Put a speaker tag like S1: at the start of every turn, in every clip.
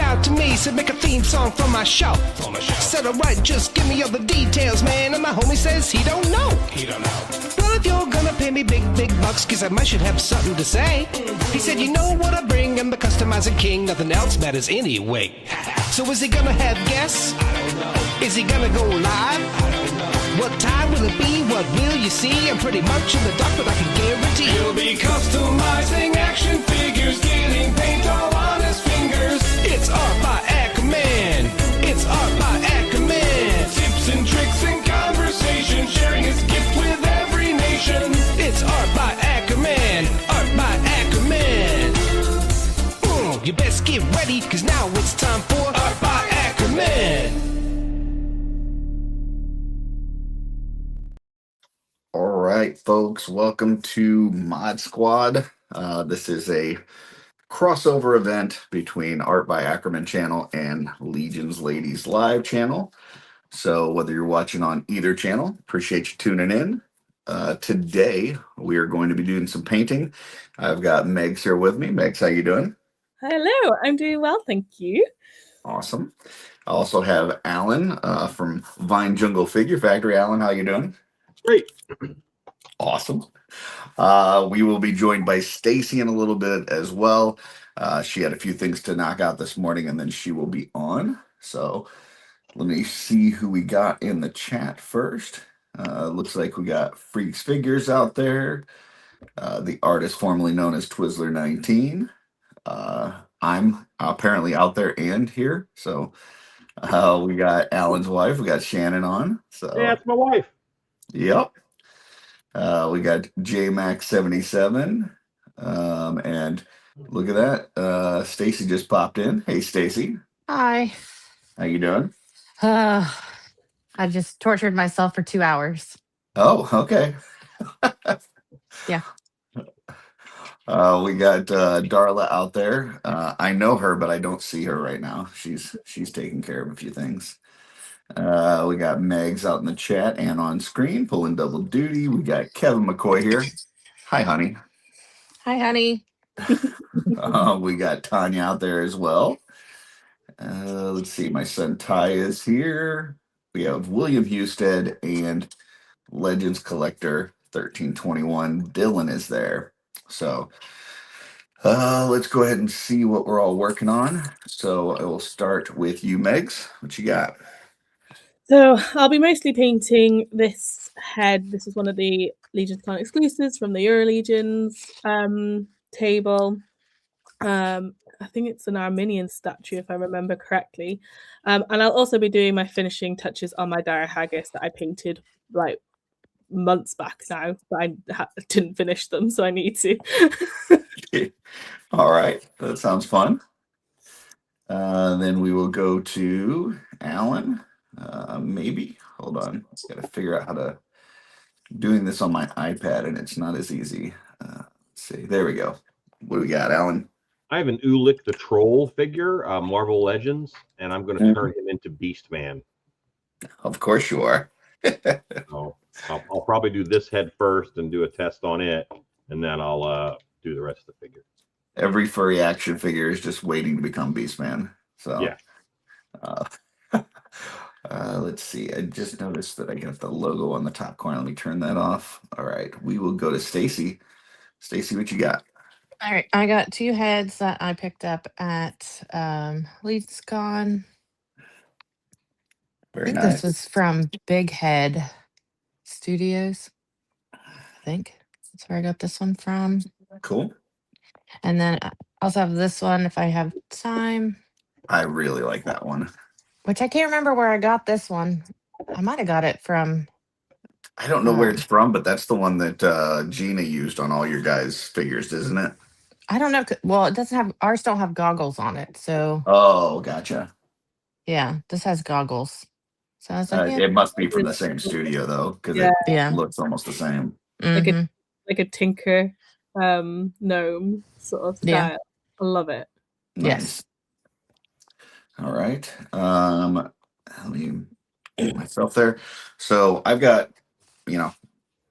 S1: out to me, said make a theme song for my show. Said alright, just give me all the details, man. And my homie says he don't know. Well, if you're gonna pay me big bucks, cause I might should have something to say. He said, you know what I bring, I'm the customizing king, nothing else matters anyway. So is he gonna have guests? I don't know. Is he gonna go live? I don't know. What time will it be? What will you see? I'm pretty much in the dark, but I can guarantee he'll be customizing action figures, getting paint all on his fingers. It's Art by Ackerman. It's Art by Ackerman. Tips and tricks and conversation, sharing his gift with every nation. It's Art by Ackerman. Art by Ackerman. You best get ready, cause now it's time for Art by Ackerman.
S2: All right, folks, welcome to Mod Squad. This is a crossover event between Art by Ackerman channel and Legion's Ladies Live channel. So whether you're watching on either channel, appreciate you tuning in. Today, we are going to be doing some painting. I've got Megs here with me. Megs, how you doing?
S3: Hello, I'm doing well, thank you.
S2: Awesome. I also have Alan from Vine Jungle Figure Factory. Alan, how you doing?
S4: Great.
S2: Awesome. We will be joined by Stacy in a little bit as well. She had a few things to knock out this morning, and then she will be on. So let me see who we got in the chat first. Looks like we got Freaks Figures out there. The artist formerly known as Twizzler19. I'm apparently out there and here. So we got Alan's wife. We got Shannon on. So
S4: yeah, that's my wife.
S2: Yep. We got JMax77. And look at that. Stacy just popped in. Hey, Stacy.
S5: Hi.
S2: How you doing?
S5: I just tortured myself for 2 hours.
S2: Oh, okay.
S5: Yeah.
S2: We got Darla out there. I know her, but I don't see her right now. She's taking care of a few things. We got Megs out in the chat and on screen pulling double duty. We got Kevin McCoy here. Hi, honey.
S5: Hi, honey.
S2: We got Tanya out there as well. Let's see. My son Ty is here. We have William Husted and Legends Collector 1321. Dylan is there. So let's go ahead and see what we're all working on. So I will start with you, Megs. What you got?
S3: So I'll be mostly painting this head. This is one of the Legion's Clan exclusives from the Euro Legions table. I think it's an Arminian statue, if I remember correctly. And I'll also be doing my finishing touches on my Dire Haggis that I painted like months back now, but I didn't finish them, so I need to.
S2: All right, that sounds fun. Then we will go to Alan. Maybe. Hold on. Got to figure out how to doing this on my iPad, and it's not as easy. Let's see. There we go. What do we got, Alan?
S4: I have an Ulik the Troll figure, Marvel Legends, and I'm going to turn him into Beast Man.
S2: Of course you are.
S4: So I'll probably do this head first and do a test on it, and then I'll do the rest of the figure.
S2: Every furry action figure is just waiting to become Beast Man. So
S4: yeah.
S2: Let's see. I just noticed that I got the logo on the top corner. Let me turn that off. All right. We will go to Stacy. Stacy, what you got?
S5: All right. I got 2 heads that I picked up at Legion's Con.
S2: Very
S5: I think
S2: nice.
S5: this was from Big Head Studios. I think that's where I got this one from.
S2: Cool.
S5: And then I also have this one if I have time.
S2: I really like that one.
S5: Which I can't remember where I got this one. I might have got it from.
S2: I don't know where it's from, but that's the one that Gina used on all your guys' figures, isn't it?
S5: I don't know. Well, it doesn't have, ours don't have goggles on it. So.
S2: Oh, gotcha.
S5: Yeah, this has goggles. So I was like,
S2: It must be from the same studio though, because it looks almost the same.
S3: Like a Tinker gnome sort of style.
S5: Yeah.
S3: I love it.
S2: Nice.
S5: Yes.
S2: All right. Let me get myself there. So I've got,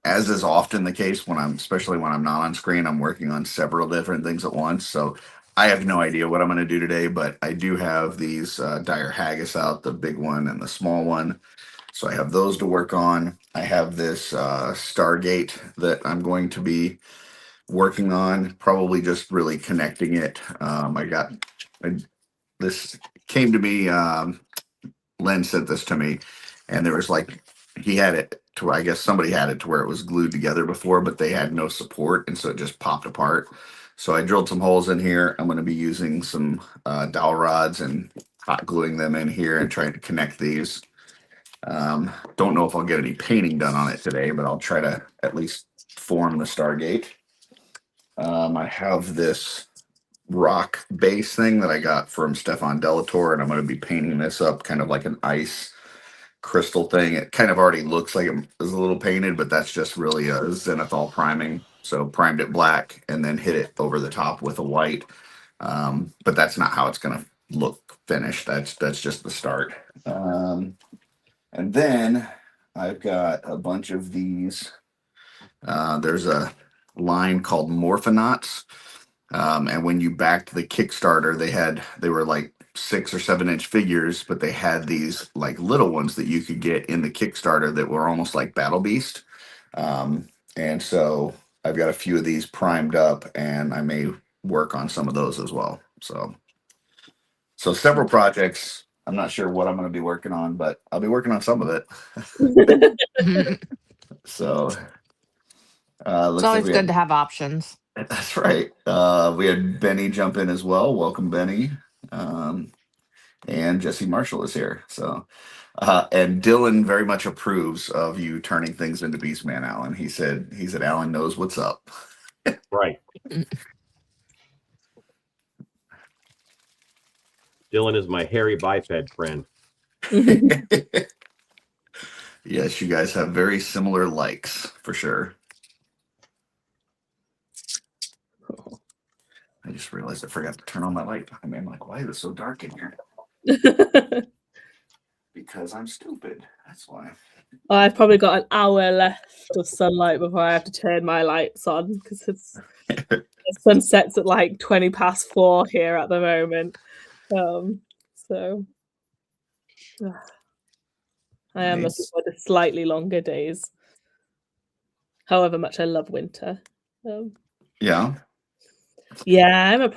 S2: as is often the case especially when I'm not on screen, I'm working on several different things at once. So I have no idea what I'm going to do today, but I do have these dire haggis out, the big one and the small one. So I have those to work on. I have this Stargate that I'm going to be working on, probably just really connecting it. This came to me. Len sent this to me, and there was like he had it to. I guess somebody had it to where it was glued together before, but they had no support, and so it just popped apart. So I drilled some holes in here. I'm going to be using some dowel rods and hot gluing them in here and trying to connect these. Don't know if I'll get any painting done on it today, but I'll try to at least form the Stargate. I have this rock base thing that I got from Stefan Delator, and I'm going to be painting this up kind of like an ice crystal thing. It kind of already looks like it is a little painted, but that's just really a zenithal priming. So primed it black and then hit it over the top with a white. But that's not how it's going to look finished. That's just the start. And then I've got a bunch of these. There's a line called Morphonauts. And when you backed the Kickstarter, they were like 6 or 7 inch figures, but they had these like little ones that you could get in the Kickstarter that were almost like Battle Beast. And so I've got a few of these primed up, and I may work on some of those as well. So several projects. I'm not sure what I'm going to be working on, but I'll be working on some of it. So
S5: It's always good to have options.
S2: That's right. We had Benny jump in as well. Welcome, Benny. And Jesse Marshall is here. So, and Dylan very much approves of you turning things into Beastman, Alan. He said, Alan knows what's up.
S4: Right. Dylan is my hairy biped friend.
S2: Yes, you guys have very similar likes for sure. I just realized I forgot to turn on my light. I mean, I'm like, why is it so dark in here? Because I'm stupid. That's why.
S3: I've probably got an hour left of sunlight before I have to turn my lights on because the sun sets at like 4:20 here at the moment. So I am looking for the slightly longer days. However much I love winter.
S2: Yeah.
S3: Yeah,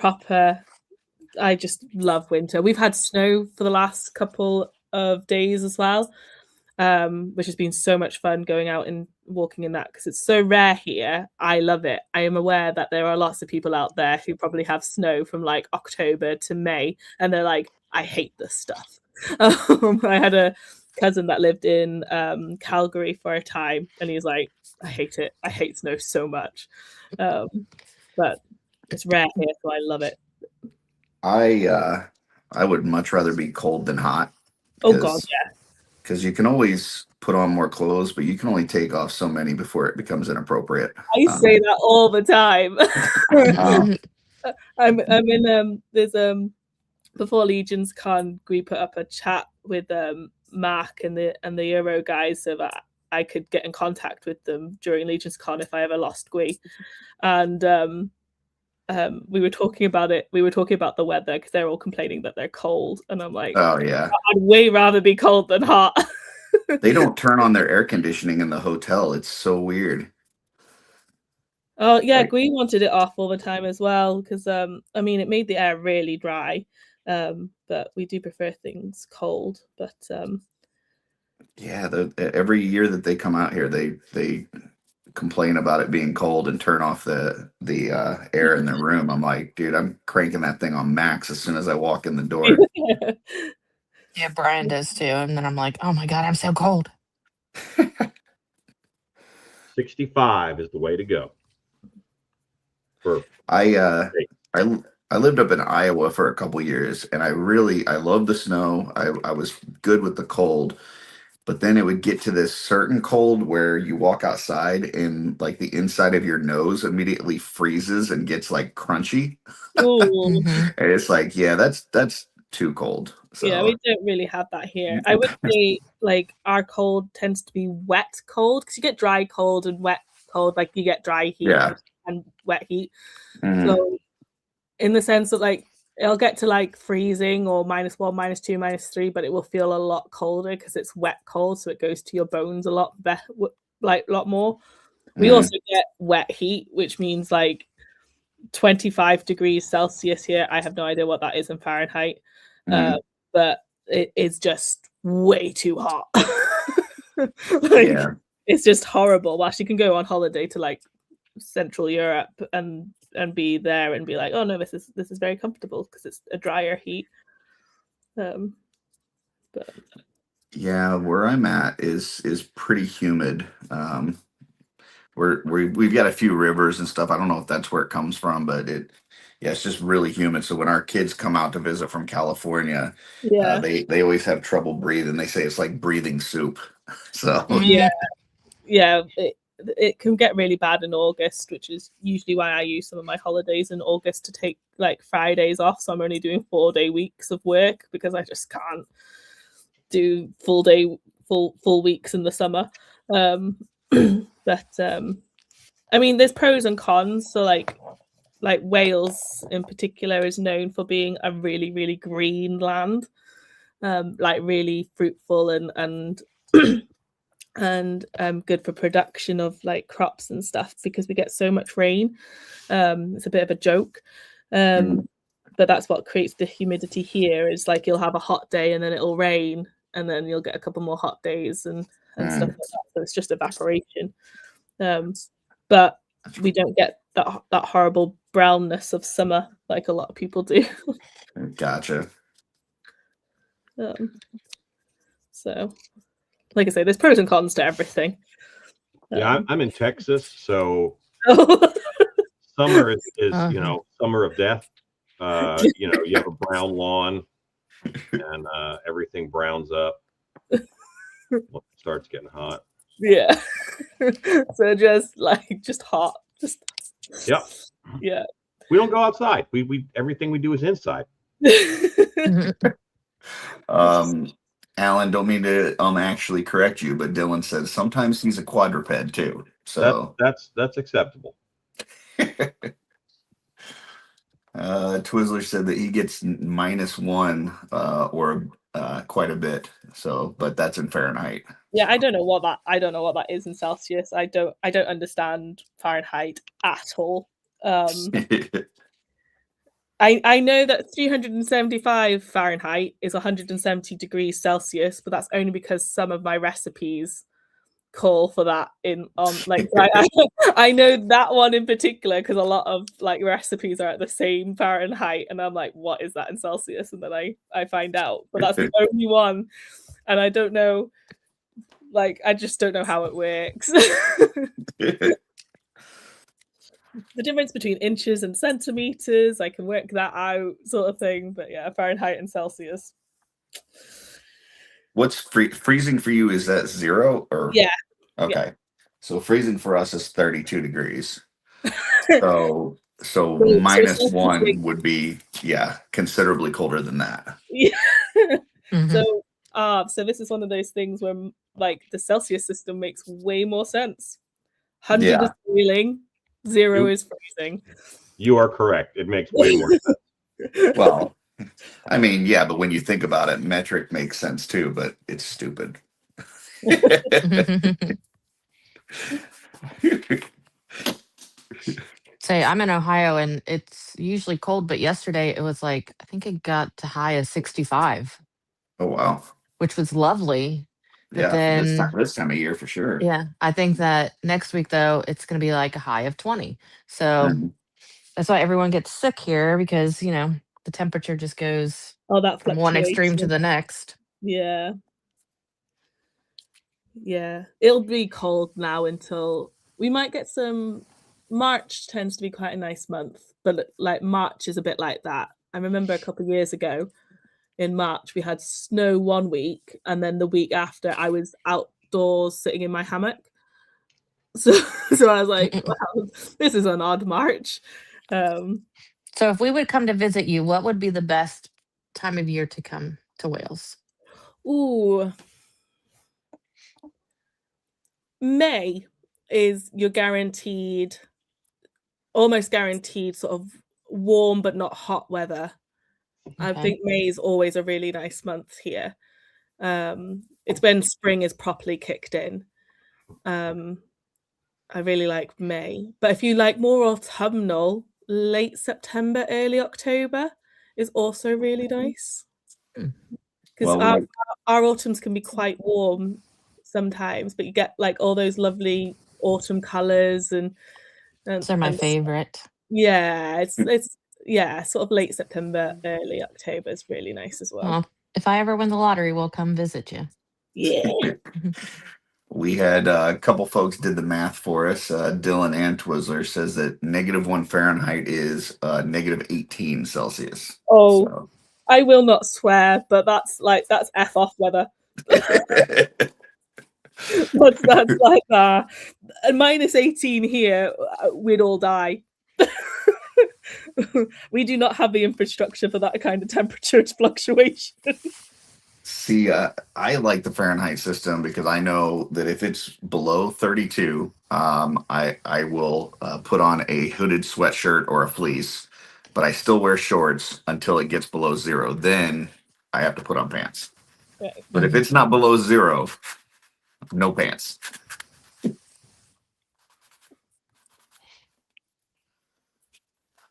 S3: I just love winter. We've had snow for the last couple of days as well, which has been so much fun going out and walking in that because it's so rare here. I love it. I am aware that there are lots of people out there who probably have snow from like October to May, and they're like, I hate this stuff. I had a cousin that lived in Calgary for a time, and he was like, I hate it. I hate snow so much. But it's rare here, so I love it.
S2: I would much rather be cold than hot.
S3: Oh God, yeah.
S2: Because you can always put on more clothes, but you can only take off so many before it becomes inappropriate.
S3: I say that all the time. I'm in there's before Legions Con, we put up a chat with Mark and the Euro guys so that I could get in contact with them during Legions Con if I ever lost Gui. And we were talking about it. We were talking about the weather because they're all complaining that they're cold, and I'm like,
S2: oh yeah,
S3: I'd way rather be cold than hot.
S2: They don't turn on their air conditioning in the hotel. It's so weird.
S3: Oh yeah, Gui wanted it off all the time as well because I mean it made the air really dry, but we do prefer things cold. But
S2: yeah, every year that they come out here, they complain about it being cold and turn off the air in the room. I'm like, dude, I'm cranking that thing on max as soon as I walk in the door.
S5: Yeah, Brian does too. And then I'm like, oh my God, I'm so cold.
S4: 65 is the way to go.
S2: I lived up in Iowa for a couple years, and I love the snow. I was good with the cold. But then it would get to this certain cold where you walk outside and like the inside of your nose immediately freezes and gets like crunchy. And it's like, yeah, that's too cold. So.
S3: Yeah, we don't really have that here. I would say like our cold tends to be wet cold because you get dry cold and wet cold. Like you get dry heat and wet heat. So in the sense that like it'll get to like freezing or -1, -2, -3, but it will feel a lot colder because it's wet cold, so it goes to your bones a lot like a lot more. We
S2: Mhm.
S3: also get wet heat, which means like 25 degrees Celsius here. I have no idea what that is in Fahrenheit, but it is just way too hot. Like,
S2: Yeah.
S3: it's just horrible. Whilst you can go on holiday to like Central Europe and be there and be like, oh no, this is very comfortable because it's a drier heat. But
S2: Yeah, where I'm at is pretty humid. We've got a few rivers and stuff. I don't know if that's where it comes from, but it's just really humid. So when our kids come out to visit from California,
S3: yeah,
S2: they always have trouble breathing. They say it's like breathing soup. So
S3: yeah, yeah. It can get really bad in August, which is usually why I use some of my holidays in August to take like Fridays off. So I'm only doing 4-day weeks of work because I just can't do full weeks in the summer. But I mean, there's pros and cons. So like Wales in particular is known for being a really, really green land, like really fruitful and good for production of like crops and stuff because we get so much rain. It's a bit of a joke. But that's what creates the humidity here is like you'll have a hot day and then it'll rain and then you'll get a couple more hot days and stuff like that. So it's just evaporation. But we don't get that horrible brownness of summer like a lot of people do.
S2: Gotcha.
S3: So like I say, there's pros and cons to everything.
S4: Yeah, I'm in Texas, so summer is summer of death. You have a brown lawn and everything browns up when it starts getting hot.
S3: Yeah. So just hot.
S4: Yep.
S3: Yeah.
S4: We don't go outside. We everything we do is inside.
S2: Alan, don't mean to actually correct you, but Dylan says sometimes he's a quadruped too. So
S4: that's acceptable.
S2: Twizzler said that he gets -1 or quite a bit. So, but that's in Fahrenheit.
S3: Yeah, I don't know what that is in Celsius. I don't understand Fahrenheit at all. I know that 375 Fahrenheit is 170 degrees Celsius, but that's only because some of my recipes call for that I know that one in particular because a lot of like recipes are at the same Fahrenheit and I'm like, what is that in Celsius? And then I find out, but that's the only one. And I don't know, like, I just don't know how it works. The difference between inches and centimeters, I can work that out, sort of thing. But yeah, Fahrenheit and Celsius.
S2: What's freezing for you? Is that 0 or?
S3: Yeah.
S2: Okay.
S3: Yeah.
S2: So freezing for us is 32 degrees. so -1 would be considerably colder than that.
S3: Yeah. So this is one of those things where like the Celsius system makes way more sense. 100 is boiling, 0 is freezing.
S4: You are correct. It makes way more sense.
S2: Well, I mean, yeah, but when you think about it, metric makes sense too, but it's stupid.
S5: Say, I'm in Ohio and it's usually cold, but yesterday it was like, I think it got to high as 65.
S2: Oh, wow.
S5: Which was lovely. But
S2: Yeah,
S5: then,
S2: this time of year for sure.
S5: Yeah, I think that next week, though, it's going to be like a high of 20. So that's why everyone gets sick here because, the temperature just goes from one extreme to the next.
S3: Yeah. Yeah. It'll be cold now until we might get some. March tends to be quite a nice month, but like March is a bit like that. I remember a couple of years ago in March, we had snow one week, and then the week after, I was outdoors sitting in my hammock. So I was like, wow, this is an odd March.
S5: So if we would come to visit you, what would be the best time of year to come to Wales?
S3: Ooh. May is your almost guaranteed sort of warm but not hot weather. I
S5: Okay.
S3: think May is always a really nice month here. It's when spring is properly kicked in. I really like May. But if you like more autumnal, late September, early October is also really nice. Because
S2: Well,
S3: our autumns can be quite warm sometimes, but you get like all those lovely autumn colours and
S5: Those are my favorite.
S3: yeah, it's yeah, sort of late September, early October is really nice as well.
S5: Well, if I ever win the lottery, we'll come visit you.
S3: Yeah.
S2: we had a couple folks did the math for us. Dylan and Twizzler says that -1 Fahrenheit is -18 Celsius.
S3: Oh,
S2: So.
S3: I will not swear, but that's F off weather. that's like that. And -18 here, we'd all die. We do not have the infrastructure for that kind of temperature fluctuation.
S2: See, I like the Fahrenheit system because I know that if it's below 32, I will put on a hooded sweatshirt or a fleece, but I still wear shorts until it gets below 0. Then I have to put on pants.
S3: Right.
S2: But if it's not below 0, no pants.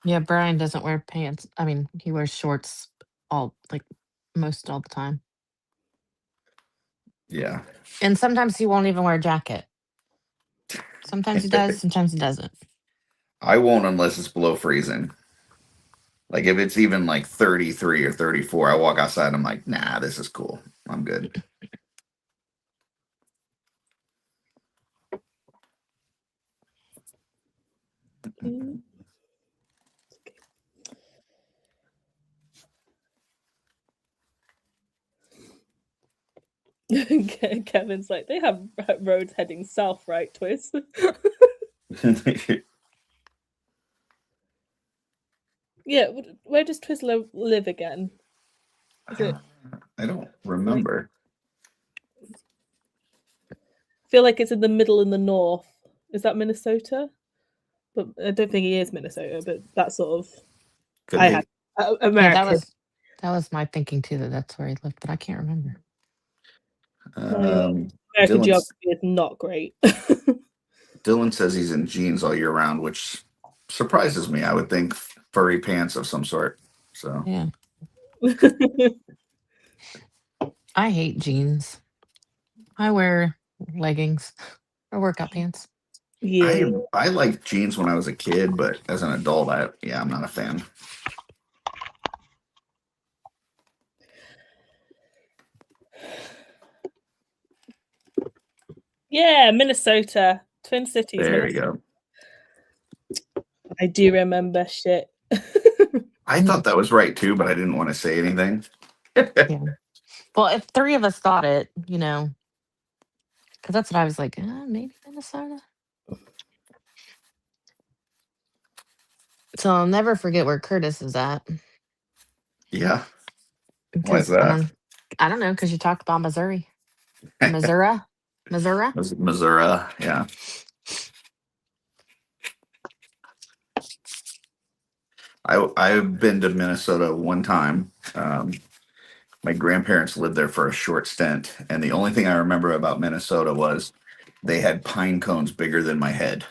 S5: Yeah, Brian doesn't wear pants. I mean, he wears shorts most all the time.
S2: Yeah.
S5: And sometimes he won't even wear a jacket. Sometimes he does, sometimes he doesn't.
S2: I won't unless it's below freezing. Like if it's even like 33 or 34, I walk outside and I'm like, nah, this is cool. I'm good.
S3: Kevin's like, they have roads heading south, right, Twiz? Yeah, where does Twizzler live again? Is it?
S2: I don't remember.
S3: I feel like it's in the middle in the north. Is that Minnesota? But I don't think he is Minnesota, but that sort of.
S2: Could
S3: I
S2: be.
S3: had America.
S5: Yeah, that was my thinking too. That's where he lived, but I can't remember.
S3: American geography is not great.
S2: Dylan says he's in jeans all year round, which surprises me. I would think furry pants of some sort. So
S5: yeah. I hate jeans. I wear leggings or workout pants.
S3: Yeah.
S2: I liked jeans when I was a kid, but as an adult, I'm not a fan.
S3: Yeah, Minnesota, Twin Cities.
S2: There
S3: Minnesota.
S2: you go.
S3: I do remember shit.
S2: I thought that was right too, but I didn't want to say anything.
S5: Yeah. Well, if 3 of us thought it, because that's what I was like, maybe Minnesota. So I'll never forget where Curtis is at.
S2: Yeah. Why is that?
S5: I don't know, because you talked about Missouri. Missouri?
S2: Missouri, yeah. I've been to Minnesota one time. My grandparents lived there for a short stint, and the only thing I remember about Minnesota was they had pine cones bigger than my head.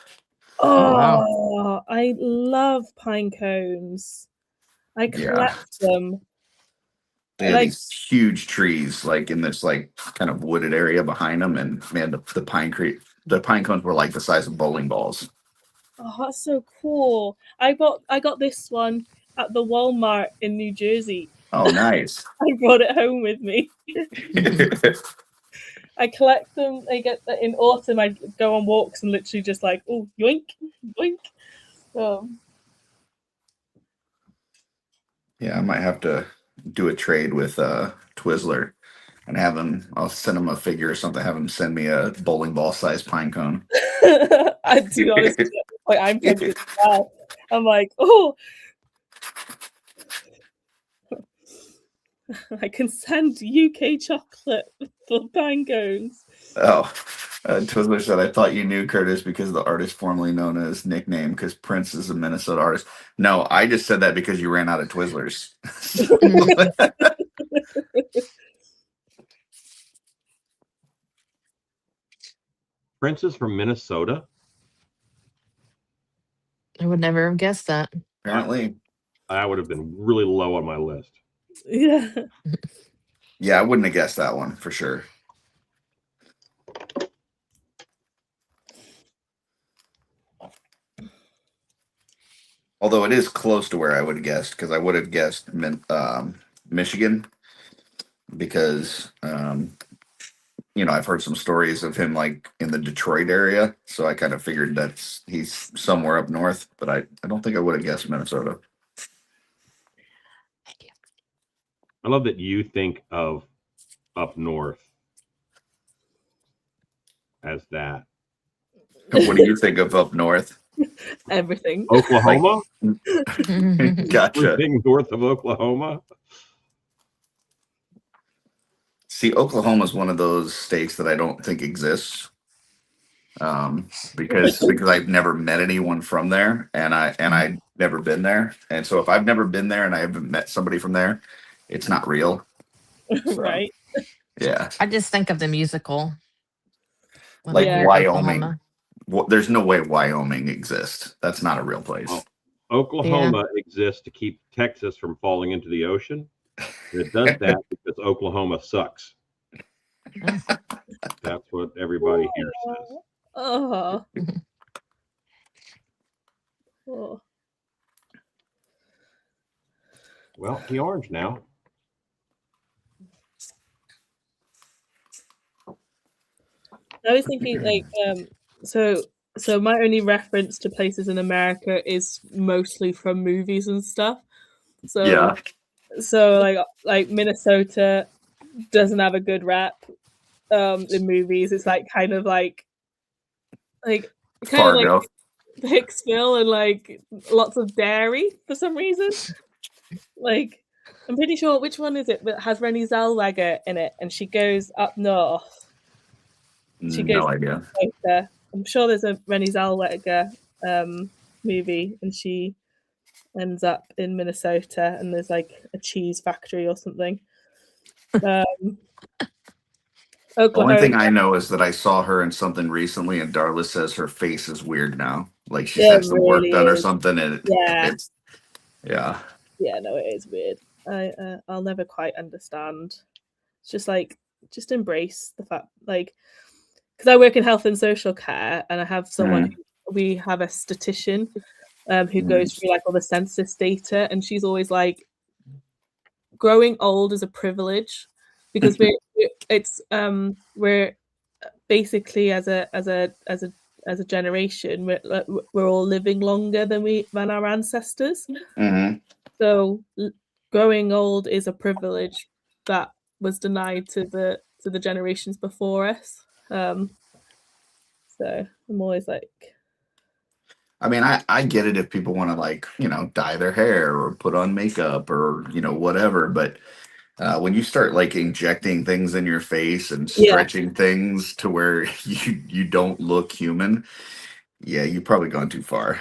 S3: Oh, wow. I love pine cones. I collect them.
S2: They had these huge trees, like in this kind of wooded area behind them, and man, the pine cones were like the size of bowling balls.
S3: Oh, that's so cool! I got this one at the Walmart in New Jersey.
S2: Oh, nice!
S3: I brought it home with me. I collect them. I get that in autumn. I go on walks and literally just like, oh, yoink, yoink.
S2: Yeah, I might have to do a trade with Twizzler and have him. I'll send him a figure or something. Have him send me a bowling ball sized pine cone.
S3: I do honestly. I'm tempted as well. I'm like, oh. I can send UK chocolate for pine cones.
S2: Oh, Twizzler said, I thought you knew Curtis because of the artist formerly known as nickname, because Prince is a Minnesota artist. No, I just said that because you ran out of Twizzlers.
S4: Prince is from Minnesota.
S5: I would never have guessed that.
S2: Apparently.
S4: I would have been really low on my list.
S3: Yeah.
S2: Yeah, I wouldn't have guessed that one for sure. Although it is close to where I would have guessed, because I would have guessed Michigan, because I've heard some stories of him like in the Detroit area, so I kind of figured he's somewhere up north, but I don't think I would have guessed Minnesota.
S4: I love that you think of up north as that.
S2: What do you think of up north?
S3: Everything.
S4: Oklahoma?
S2: Gotcha.
S4: Everything north of Oklahoma?
S2: See, Oklahoma is one of those states that I don't think exists, because I've never met anyone from there, and I've never been there, and so if I've never been there and I haven't met somebody from there, it's not real. So,
S3: right.
S2: Yeah.
S5: I just think of the musical.
S2: Like Wyoming. There's no way Wyoming exists. That's not a real place.
S4: Well, Oklahoma exists to keep Texas from falling into the ocean. And it does that because Oklahoma sucks. That's what everybody here says.
S3: Oh.
S4: Well, the orange now.
S3: I was thinking like so my only reference to places in America is mostly from movies and stuff. So
S2: yeah.
S3: So like Minnesota doesn't have a good rap in movies. It's like kind of like
S2: Fargo.
S3: Hicksville and like lots of dairy for some reason. Like I'm pretty sure which one is it that has Renée Zellweger in it, and she goes up north. She goes
S2: no idea.
S3: I'm sure there's a Renée Zellweger movie, and she ends up in Minnesota, and there's like a cheese factory or something.
S2: The only thing I know is that I saw her in something recently, and Darla says her face is weird now. Like she's had some work done or something, and it's
S3: no, it is weird. I'll never quite understand. It's just like just embrace the fact, like, because I work in health and social care, and I have someone. We have a statistician who goes through like all the census data, and she's always like, growing old is a privilege because we're basically as a generation we're all living longer than our ancestors. So growing old is a privilege that was denied to the generations before us. So I'm always like,
S2: I mean, I get it if people want to like, dye their hair or put on makeup or, whatever. But when you start like injecting things in your face and stretching things to where you don't look human, you've probably gone too far.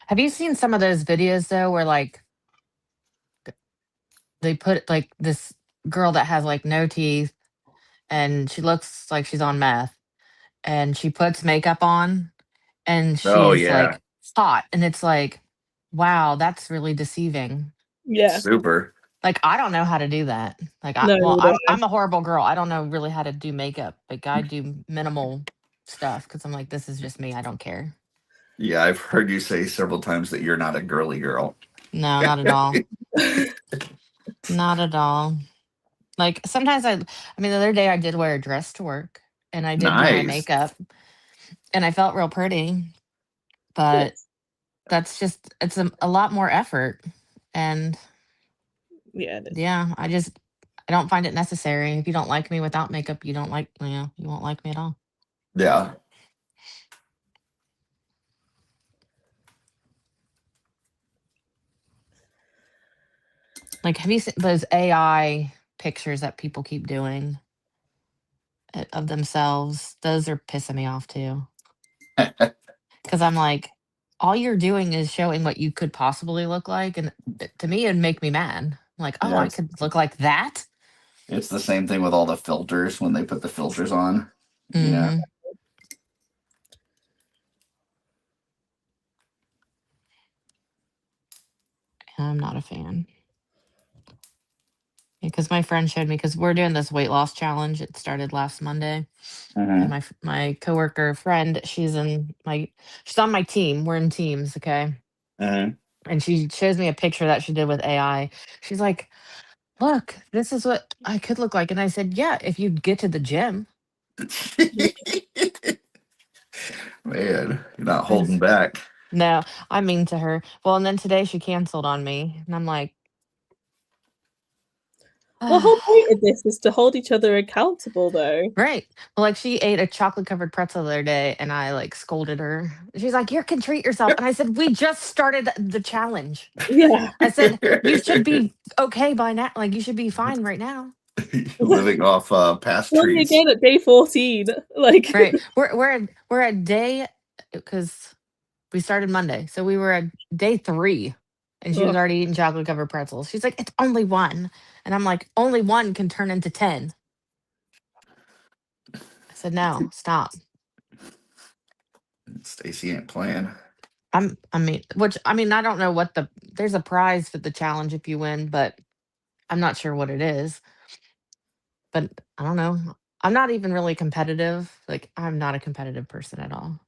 S5: Have you seen some of those videos though, where like they put like this girl that has like no teeth and she looks like she's on meth and she puts makeup on and she's like hot, and it's like, wow, that's really deceiving.
S3: Yeah.
S2: Super.
S5: Like, I don't know how to do that. Like, I'm a horrible girl. I don't know really how to do makeup. Like, I do minimal stuff because I'm like, this is just me. I don't care.
S2: Yeah, I've heard you say several times that you're not a girly girl.
S5: No, not at all. Not at all. Like, sometimes the other day I did wear a dress to work, and I did do my makeup, and I felt real pretty. But that's just, it's a lot more effort. And I don't find it necessary. If you don't like me without makeup, you won't like me at all.
S2: Yeah.
S5: Like, have you seen those AI pictures that people keep doing? of themselves, those are pissing me off too. Because I'm like, all you're doing is showing what you could possibly look like, and to me, it'd make me mad. I'm like, oh, I could look like that.
S2: It's the same thing with all the filters when they put the filters on. Yeah.
S5: I'm not a fan. Because my friend showed me, because we're doing this weight loss challenge. It started last Monday. And my coworker friend, she's on my team. We're in teams, okay? And she shows me a picture that she did with AI. She's like, look, this is what I could look like. And I said, yeah, if you get to the gym.
S2: Man, you're not holding back.
S5: No, I mean to her. Well, and then today she canceled on me. And I'm like,
S3: the whole point of this is to hold each other accountable, though.
S5: Right. Well, like she ate a chocolate covered pretzel the other day and I like scolded her. She's like, you can treat yourself. And I said, we just started the challenge.
S3: Yeah.
S5: I said, you should be okay by now. Like you should be fine right now.
S2: Living off past treats.
S3: Again at day 14. Like
S5: right. We're at day, because we started Monday. So we were at day 3 and she was already eating chocolate covered pretzels. She's like, it's only 1. And I'm like, only 1 can turn into 10. I said, no, stop.
S2: Stacy ain't playing.
S5: I don't know there's a prize for the challenge if you win, but I'm not sure what it is. But I don't know. I'm not even really competitive. Like I'm not a competitive person at all.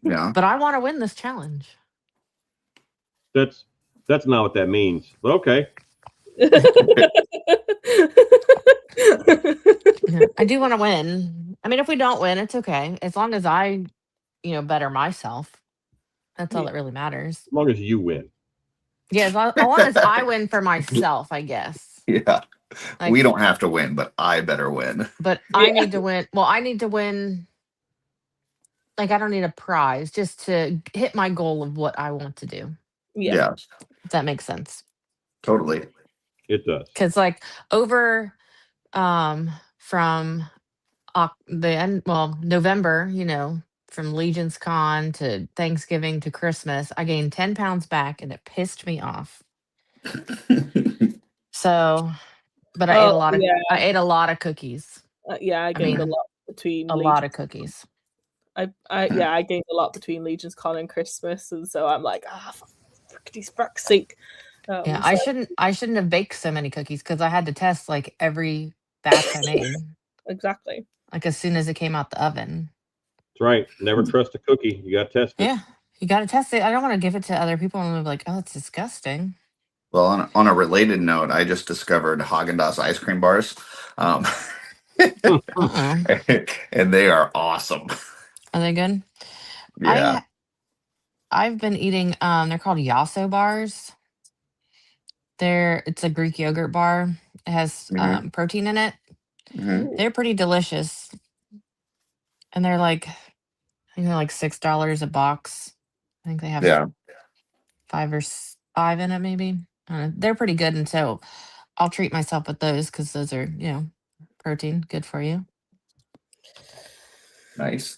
S2: Yeah.
S5: But I want to win this challenge.
S4: That's not what that means. But okay.
S5: I do want to win. I mean, if we don't win, it's okay. As long as I, better myself. That's all that really matters.
S4: As long as you win.
S5: Yeah, as long as I win for myself, I guess.
S2: Yeah. Like, we don't have to win, but I better win.
S5: But I need to win. Well, I need to win. Like, I don't need a prize, just to hit my goal of what I want to do.
S2: Yeah.
S5: If that makes sense.
S2: Totally.
S4: It does.
S5: Because like over from November, from Legion's Con to Thanksgiving to Christmas, I gained 10 pounds back and it pissed me off. So, but I ate a lot of cookies.
S3: I gained a lot between
S5: a lot of cookies.
S3: I gained a lot between Legion's Con and Christmas, and so I'm like, for fuck's sake.
S5: I shouldn't have baked so many cookies because I had to test like every batch I made.
S3: Exactly.
S5: Like as soon as it came out the oven.
S4: That's right. Never trust a cookie. You got to test it.
S5: Yeah, you got to test it. I don't want to give it to other people and they'll be like, oh, it's disgusting.
S2: Well, on a related note, I just discovered Haagen-Dazs ice cream bars. And they are awesome.
S5: Are they good?
S2: Yeah.
S5: I've been eating, they're called Yasso bars. It's a Greek yogurt bar. It has protein in it. They're pretty delicious. And they're like, I think they're like $6 a box. I think they have 5 or 5 in it, maybe. They're pretty good. And so I'll treat myself with those because those are, protein, good for you.
S2: Nice.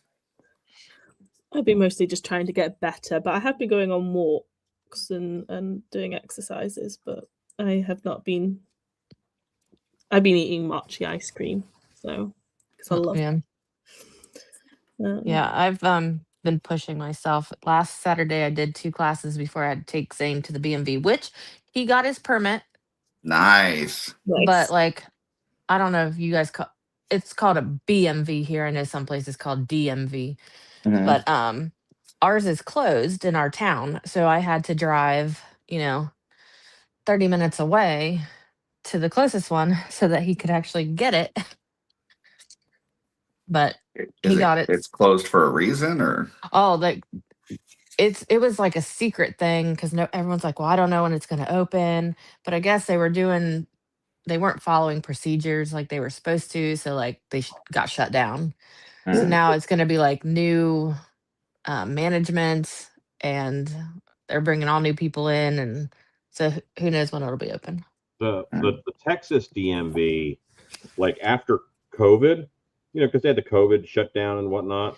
S3: I've been mostly just trying to get better, but I have been going on walks and doing exercises, but I have not been. I've been eating mochi ice cream, so because I love it.
S5: Yeah, I've been pushing myself. Last Saturday, I did 2 classes before I had to take Zane to the BMV, which he got his permit.
S2: Nice.
S5: But like, I don't know if you guys it's called a BMV here. I know some places called DMV. But ours is closed in our town, so I had to drive 30 minutes away to the closest one so that he could actually get it. But he got it.
S2: It's closed for a reason, or
S5: it was like a secret thing because everyone's like, well, I don't know when it's going to open, but I guess they weren't following procedures like they were supposed to, so like they got shut down. So now it's going to be like new management, and they're bringing all new people in, and so who knows when it'll be open.
S4: The Texas DMV, like after COVID, you know, because they had the COVID shutdown and whatnot.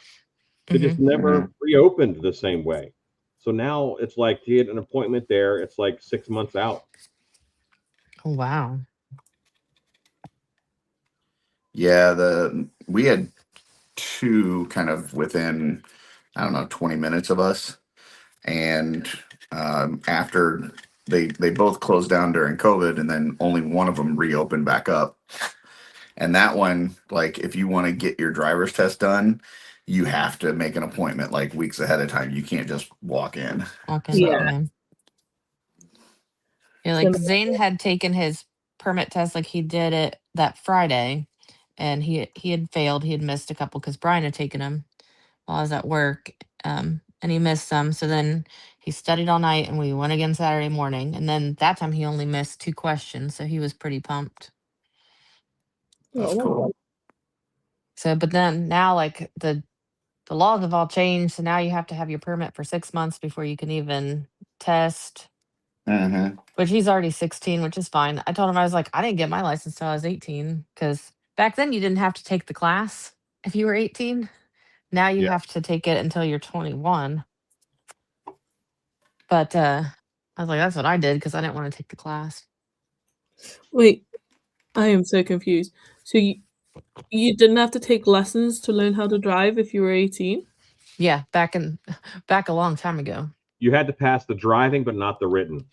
S4: They just
S5: Mm-hmm.
S4: never reopened the same way. So now it's like to get an appointment there, it's like 6 months out.
S5: Oh, wow.
S2: Yeah, we had two kind of within, I don't know, 20 minutes of us. And after they both closed down during COVID, and then only one of them reopened back up. And that one, like, if you want to get your driver's test done, you have to make an appointment like weeks ahead of time. You can't just walk in.
S5: Okay.
S3: Yeah.
S5: Yeah, like Zane had taken his permit test, like he did it that Friday, and he had failed. He had missed a couple because Brian had taken him while I was at work, and he missed some. So then he studied all night, and we went again Saturday morning. And then that time he only missed 2 questions, so he was pretty pumped.
S2: That's cool.
S5: So, but then now, like the laws have all changed, so now you have to have your permit for 6 months before you can even test. Which he's already 16, which is fine. I told him, I was like, I didn't get my license till I was 18 because back then you didn't have to take the class if you were 18. Now you have to take it until you're 21. But I was like, that's what I did because I didn't want to take the class.
S3: Wait, I am so confused. So you didn't have to take lessons to learn how to drive if you were 18?
S5: Yeah, back a long time ago.
S4: You had to pass the driving, but not the written.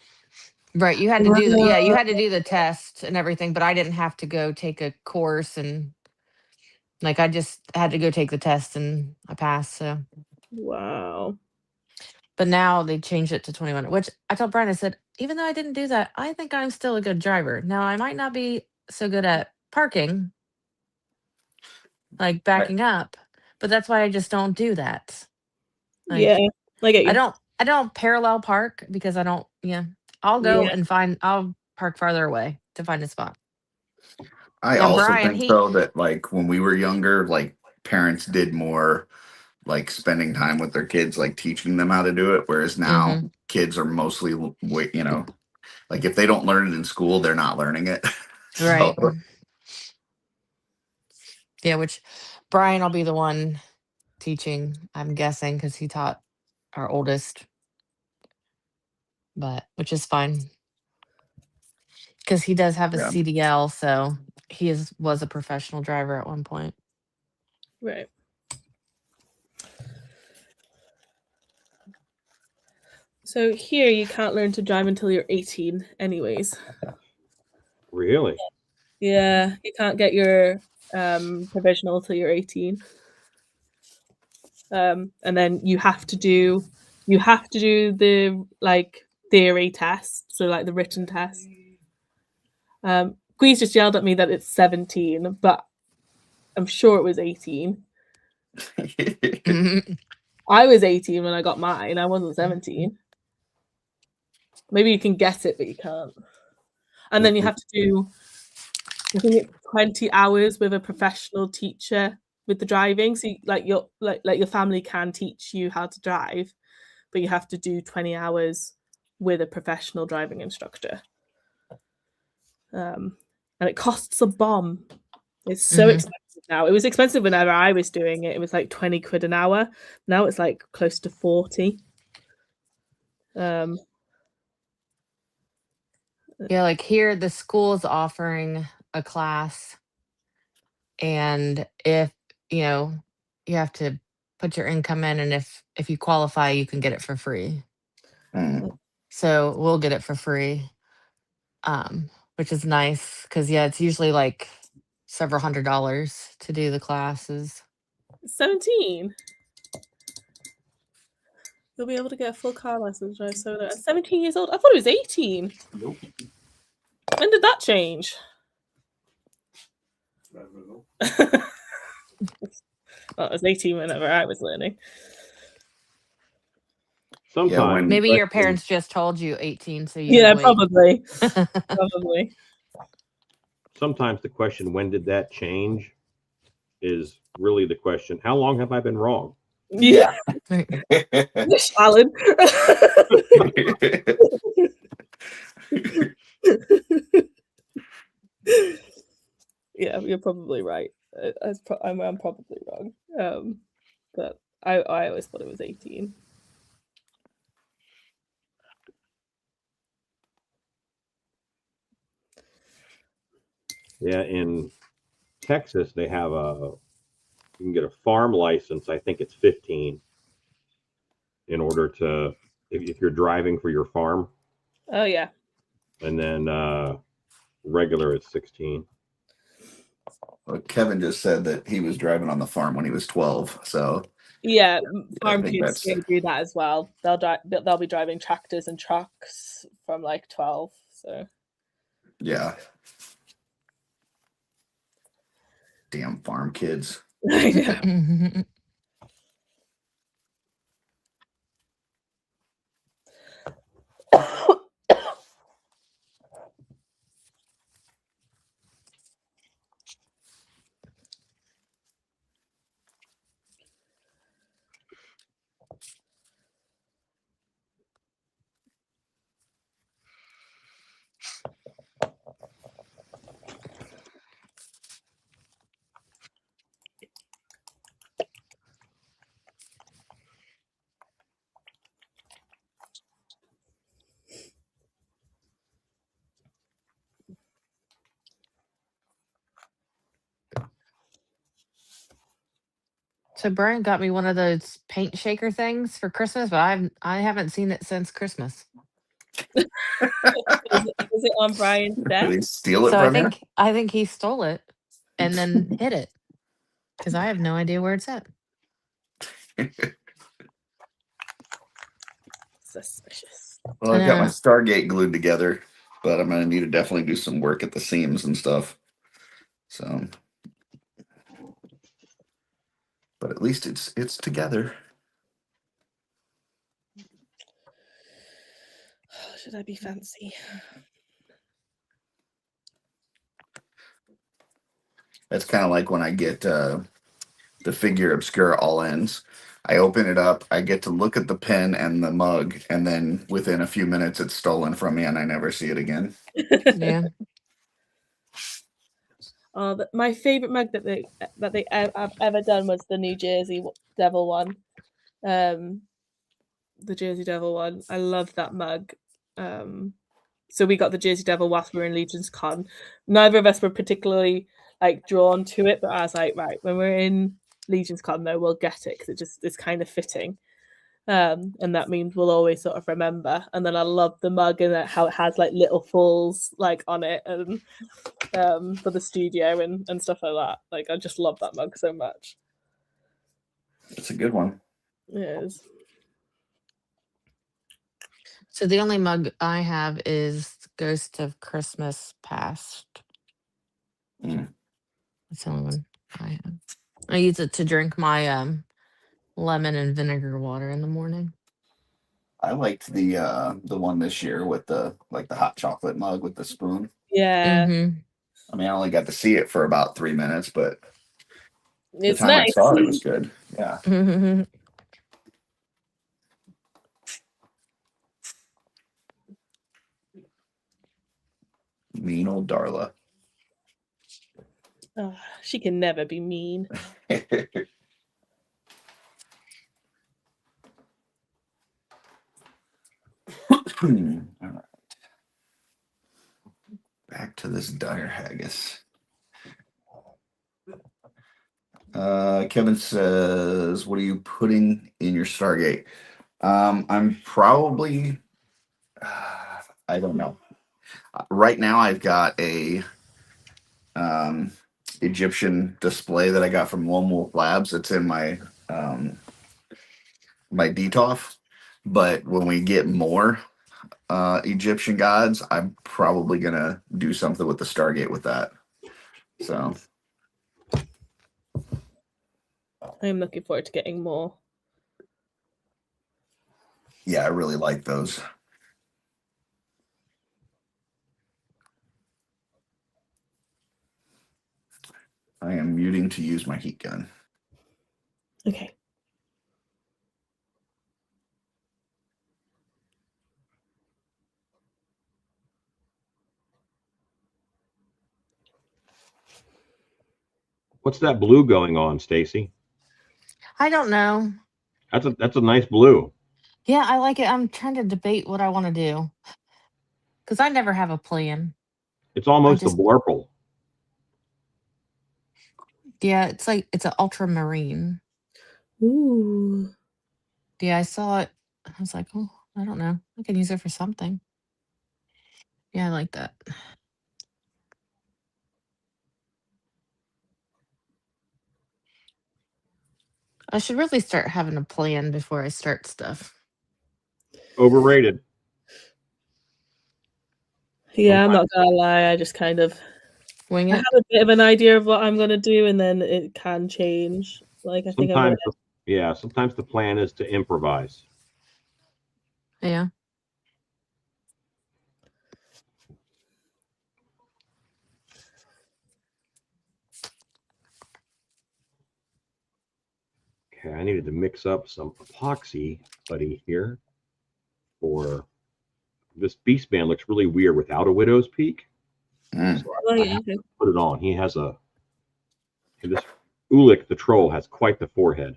S5: Right, you had to do you had to do the test and everything, but I didn't have to go take a course, and like I just had to go take the test and I passed. So
S3: wow.
S5: But now they changed it to 21, which I told Brian, I said, even though I didn't do that, I think I'm still a good driver. Now I might not be so good at parking, like backing up, but that's why I just don't do that. Like,
S3: yeah, I get you.
S5: I don't parallel park because I don't. Yeah, I'll go and I'll park farther away to find a spot.
S2: I also think though that like when we were younger, like parents did more like spending time with their kids, like teaching them how to do it. Whereas now kids are mostly, you know, like if they don't learn it in school, they're not learning it.
S5: Right. Yeah, which Brian will be the one teaching, I'm guessing, because he taught our oldest. But which is fine. Because he does have a CDL, so he was a professional driver at one point.
S3: Right. So here you can't learn to drive until you're 18 anyways.
S4: Really?
S3: Yeah, you can't get your provisional till you're 18. And then you have to do the like theory test, so like the written test. Gui's just yelled at me that it's 17, but I'm sure it was 18. I was 18 when I got mine. I wasn't 17. Maybe you can guess it, but you can't. And then you have to do, I think it's 20 hours with a professional teacher with the driving. So your family can teach you how to drive, but you have to do 20 hours with a professional driving instructor. And it costs a bomb. It's so expensive now. It was expensive whenever I was doing it. It was like 20 quid an hour. Now it's like close to 40.
S5: Yeah, like here the school is offering a class, and if you have to put your income in, and if you qualify, you can get it for free. So we'll get it for free, which is nice because it's usually like several $100s to do the classes.
S3: 17. You'll be able to get a full car license, right? So at 17 years old, I thought it was 18.
S2: Nope.
S3: When did that change? Well, I was 18 whenever I was learning.
S4: Sometimes
S5: maybe your parents just told you 18, so you
S3: probably. Probably.
S4: Sometimes the question, when did that change, is really the question. How long have I been wrong?
S3: Yeah. Alan. Yeah, you're probably right. I'm probably wrong. But I always thought it was 18.
S4: Yeah, in Texas, they have you can get a farm license. I think it's 15 in order to, if you're driving for your farm.
S3: Oh, yeah.
S4: And then regular is 16.
S2: Well, Kevin just said that he was driving on the farm when he was 12. So
S3: yeah, farm
S2: think
S3: kids
S2: that's-
S3: do that as well. They'll be driving tractors and trucks from like 12. So
S2: yeah. Damn farm kids.
S3: I know.
S5: So Brian got me one of those paint shaker things for Christmas, but I haven't seen it since Christmas.
S3: Is it on Brian's
S2: Did
S3: desk?
S2: he steal it
S5: So
S2: from you?
S5: I think he stole it and then hid it because I have no idea where it's at.
S3: Suspicious.
S2: Well, I've got my Stargate glued together, but I'm gonna need to definitely do some work at the seams and stuff. So, but at least it's together.
S3: Should I be fancy?
S2: That's kind of like when I get the figure Obscura All Ends. I open it up, I get to look at the pen and the mug, and then within a few minutes it's stolen from me and I never see it again.
S5: Yeah.
S3: My favorite mug that they have ever done was the New Jersey Devil one. The Jersey Devil one. I love that mug. So we got the Jersey Devil whilst we were in Legion's Con. Neither of us were particularly like drawn to it, but I was like, right, when we're in Legion's Con, though, we'll get it because it's kind of fitting. And that means we'll always sort of remember. And then I love the mug and how it has like little falls like on it and for the studio and stuff like that. Like I just love that mug so much.
S2: It's a good one.
S3: It is.
S5: So the only mug I have is Ghost of Christmas Past.
S2: Mm.
S5: That's the only one I have. I use it to drink my lemon and vinegar water in the morning.
S2: I liked the one this year with the hot chocolate mug with the spoon.
S3: Yeah.
S5: Mm-hmm.
S2: I mean, I only got to see it for about 3 minutes, but
S3: It's
S2: the time
S3: nice.
S2: I saw it was good. Yeah. Mean old Darla.
S3: Oh, she can never be mean.
S2: All right. Back to this dire haggis. Kevin says, "What are you putting in your Stargate?" I'm probably, I don't know. Right now, I've got a Egyptian display that I got from Lone Wolf Labs. It's in my my DTOF. But when we get more Egyptian gods, I'm probably gonna do something with the Stargate with that. So
S3: I'm looking forward to getting more.
S2: yeah, I really like those. I am muting to use my heat gun.
S3: Okay.
S4: What's that blue going on, Stacy?
S5: I don't know.
S4: That's a nice blue.
S5: Yeah, I like it. I'm trying to debate what I want to do because I never have a plan.
S4: It's almost a blurple.
S5: Yeah, it's like it's an ultramarine.
S3: Ooh.
S5: Yeah, I saw it. I was like, oh, I don't know. I can use it for something. Yeah, I like that. I should really start having a plan before I start stuff.
S4: Overrated.
S3: Yeah, I'm not gonna lie. I just kind of
S5: wing it.
S3: I have a bit of an idea of what I'm gonna do, and then it can change. Like I think I'm
S4: gonna... sometimes the plan is to improvise.
S5: Yeah.
S4: Okay, I needed to mix up some epoxy buddy here for this Beast Man. Looks really weird without a widow's peak. So I have to put it on. He has this Ulik the troll has quite the forehead.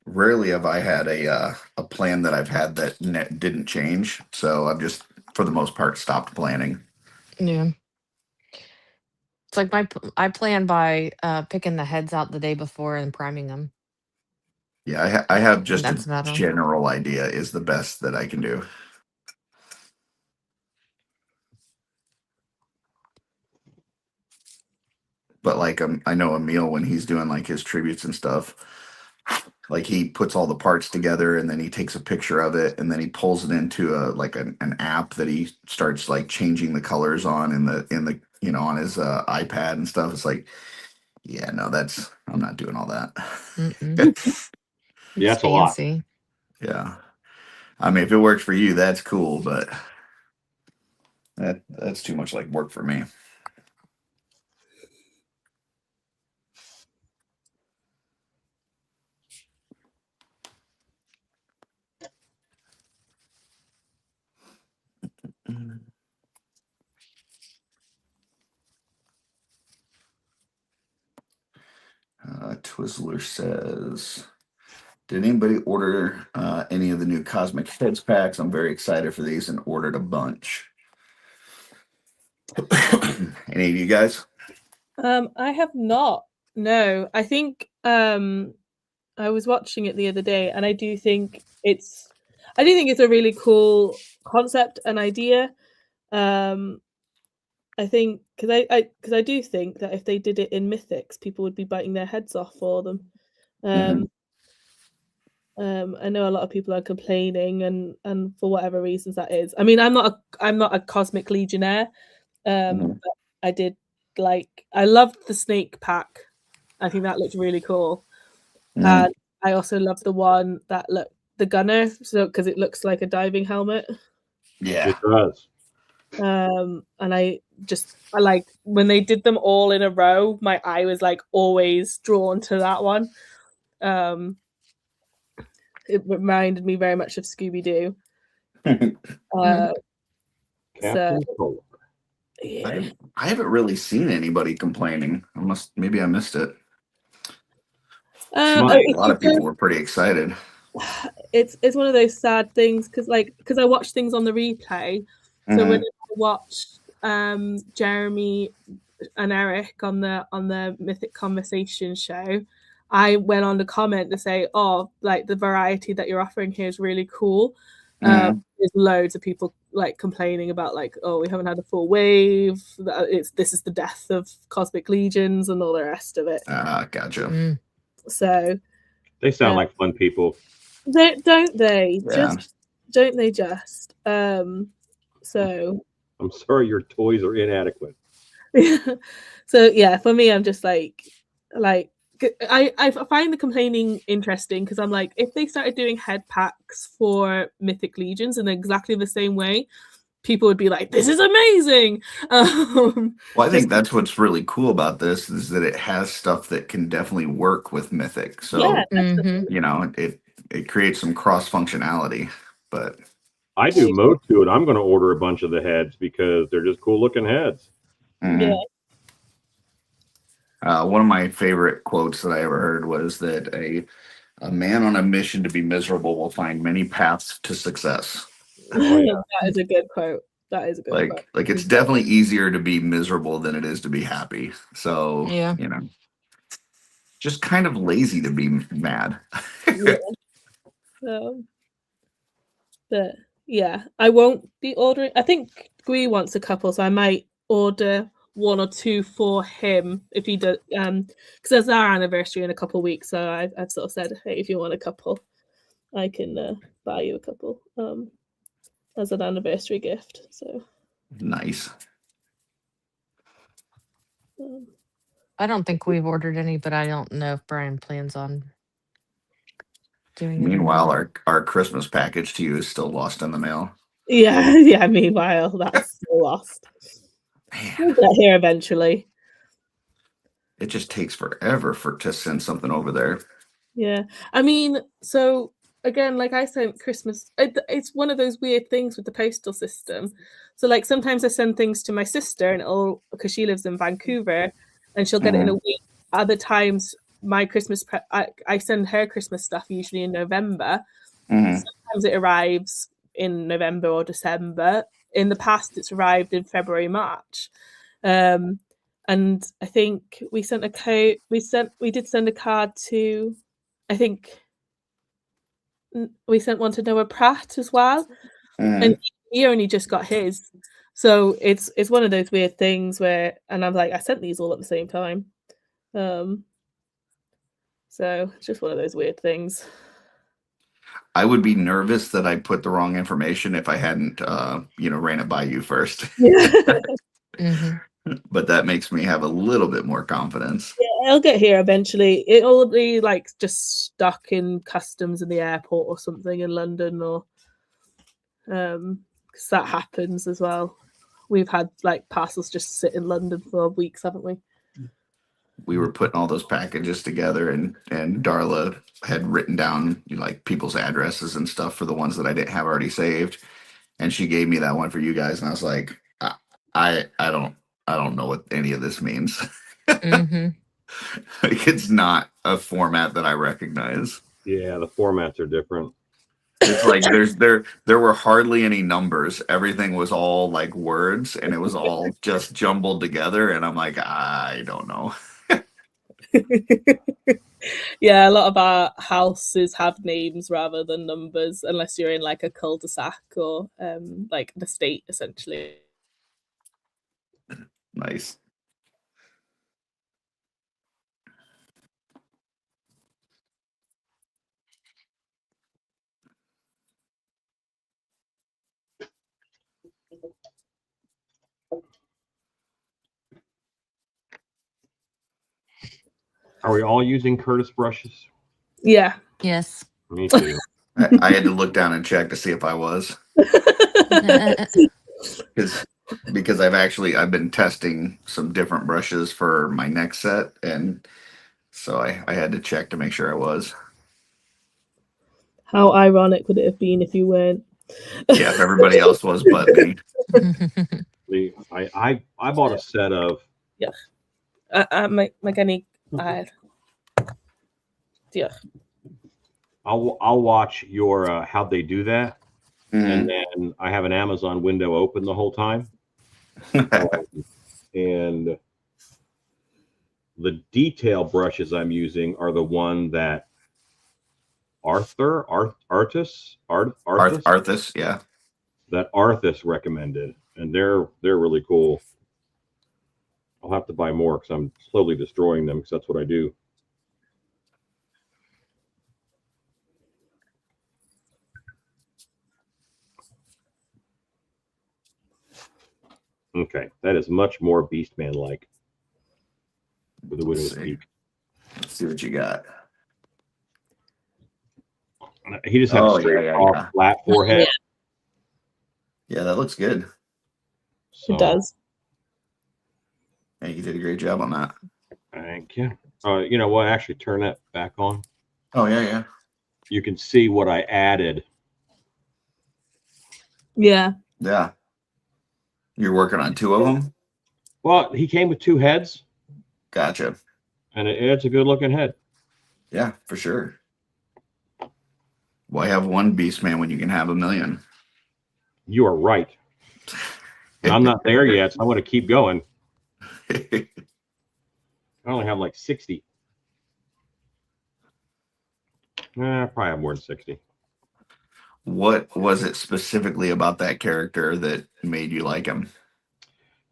S2: Rarely have I had a plan that I've had that didn't change. So I've just, for the most part, stopped planning.
S5: Yeah. It's like I plan by picking the heads out the day before and priming them.
S2: Yeah, I have just a general idea is the best that I can do. But like I know Emil, when he's doing like his tributes and stuff, like he puts all the parts together and then he takes a picture of it and then he pulls it into an app that he starts like changing the colors on in the on his iPad and stuff. It's like, yeah, no, I'm not doing all that.
S4: Yeah, that's a lot.
S2: Yeah, I mean, if it works for you, that's cool, but that's too much like work for me. Twizzler says, did anybody order any of the new Cosmic Heads packs? I'm very excited for these and ordered a bunch. Any of you guys?
S3: I have not. No, I think I was watching it the other day, and I do think it's a really cool concept and idea. I think because I do think that if they did it in Mythics, people would be biting their heads off for them. I know a lot of people are complaining, and for whatever reasons that is. I mean, I'm not a Cosmic Legionnaire, but I did I loved the snake pack. I think that looked really cool, and I also love the one that the gunner, so because it looks like a diving helmet.
S2: Yeah,
S4: it does.
S3: And I like when they did them all in a row, my eye was like always drawn to that one. It reminded me very much of Scooby-Doo.
S2: So yeah. I haven't really seen anybody complaining. Maybe I missed it. A lot of people were pretty excited.
S3: It's one of those sad things because I watch things on the replay. So when I watched Jeremy and Eric on the Mythic Conversation show, I went on to comment to say, oh, like the variety that you're offering here is really cool. There's loads of people like complaining about like, oh, we haven't had a full wave. This is the death of Cosmic Legions and all the rest of it.
S2: Gotcha.
S3: So
S4: they sound like fun people.
S3: Don't they?
S2: Yeah.
S3: Don't they just? So
S4: I'm sorry, your toys are inadequate.
S3: So yeah, for me, I'm just like I find the complaining interesting because I'm like, if they started doing head packs for Mythic Legions in exactly the same way, people would be like, this is amazing.
S2: Well, I think that's what's really cool about this is that it has stuff that can definitely work with Mythic. So
S3: yeah,
S2: it creates some cross functionality. But
S4: I do Motu, and I'm going to order a bunch of the heads because they're just cool looking heads.
S3: Yeah.
S2: One of my favorite quotes that I ever heard was that a man on a mission to be miserable will find many paths to success.
S4: Oh, yeah.
S3: That is a good quote. That is a good quote.
S2: Like it's definitely easier to be miserable than it is to be happy. So,
S5: Yeah.
S2: you know, just kind of lazy to be mad.
S3: Yeah. But yeah, I won't be ordering. I think Gui wants a couple, so I might order 1 or 2 for him if he does. Because it's our anniversary in a couple of weeks, so I've sort of said, hey, if you want a couple, I can buy you a couple as an anniversary gift. So
S2: Nice.
S5: I don't think we've ordered any, but I don't know if Brian plans on doing it.
S2: Meanwhile, our Christmas package to you is still lost in the mail.
S3: Yeah. Meanwhile, that's still lost. We'll get here eventually.
S2: It just takes forever to send something over there.
S3: Yeah, I mean, so again, like I sent Christmas. It's one of those weird things with the postal system. So like sometimes I send things to my sister, and it'll because she lives in Vancouver, and she'll get it in a week. Other times, my Christmas I send her Christmas stuff usually in November. Sometimes it arrives in November or December. In the past, it's arrived in February, March. And I think we sent a code. We did send a card to. I think we sent one to Noah Pratt as well, and he only just got his. So it's one of those weird things where, and I'm like, I sent these all at the same time. So it's just one of those weird things.
S2: I would be nervous that I put the wrong information if I hadn't, ran it by you first.
S3: Yeah.
S2: But that makes me have a little bit more confidence.
S3: Yeah, I'll get here eventually. It'll be like just stuck in customs in the airport or something in London, or because that happens as well. We've had like parcels just sit in London for weeks, haven't we?
S2: We were putting all those packages together, and Darla had written down like people's addresses and stuff for the ones that I didn't have already saved, and she gave me that one for you guys, and I was like, I don't know what any of this means. Like it's not a format that I recognize.
S4: Yeah, the formats are different.
S2: It's like there were hardly any numbers. Everything was all like words, and it was all just jumbled together. And I'm like, I don't know.
S3: Yeah, a lot of our houses have names rather than numbers, unless you're in like a cul-de-sac or like an estate, essentially.
S2: Nice.
S4: Are we all using Curtis brushes?
S3: Yeah.
S5: Yes.
S4: Me too.
S2: I had to look down and check to see if I was. Because I've been testing some different brushes for my next set, and so I had to check to make sure I was.
S3: How ironic would it have been if you weren't?
S2: Yeah, if everybody else was but me.
S4: I bought a set of.
S3: Yeah. Mae gen I yeah.
S4: I'll watch your how they do that, and then I have an Amazon window open the whole time. And the detail brushes I'm using are the one that Arthas,
S2: yeah,
S4: that Arthas recommended, and they're really cool. I'll have to buy more because I'm slowly destroying them because that's what I do. Okay, that is much more Beastman-like. With the way to speak.
S2: Let's see what you got.
S4: He just had a straight off flat forehead.
S2: Yeah, that looks good.
S3: So, it does.
S2: Hey, you did a great job on that.
S4: Thank you. You know what? Actually, turn that back on.
S2: Oh yeah.
S4: You can see what I added
S3: Yeah.
S2: Yeah. You're working on 2 of them?
S4: Well, he came with 2 heads.
S2: Gotcha.
S4: And it's a good looking head.
S2: Yeah, for sure. Why have one Beastman when you can have a million?
S4: You are right. And I'm not there yet, so I want to keep going. I only have like 60. I probably have more than 60.
S2: What was it specifically about that character that made you like him?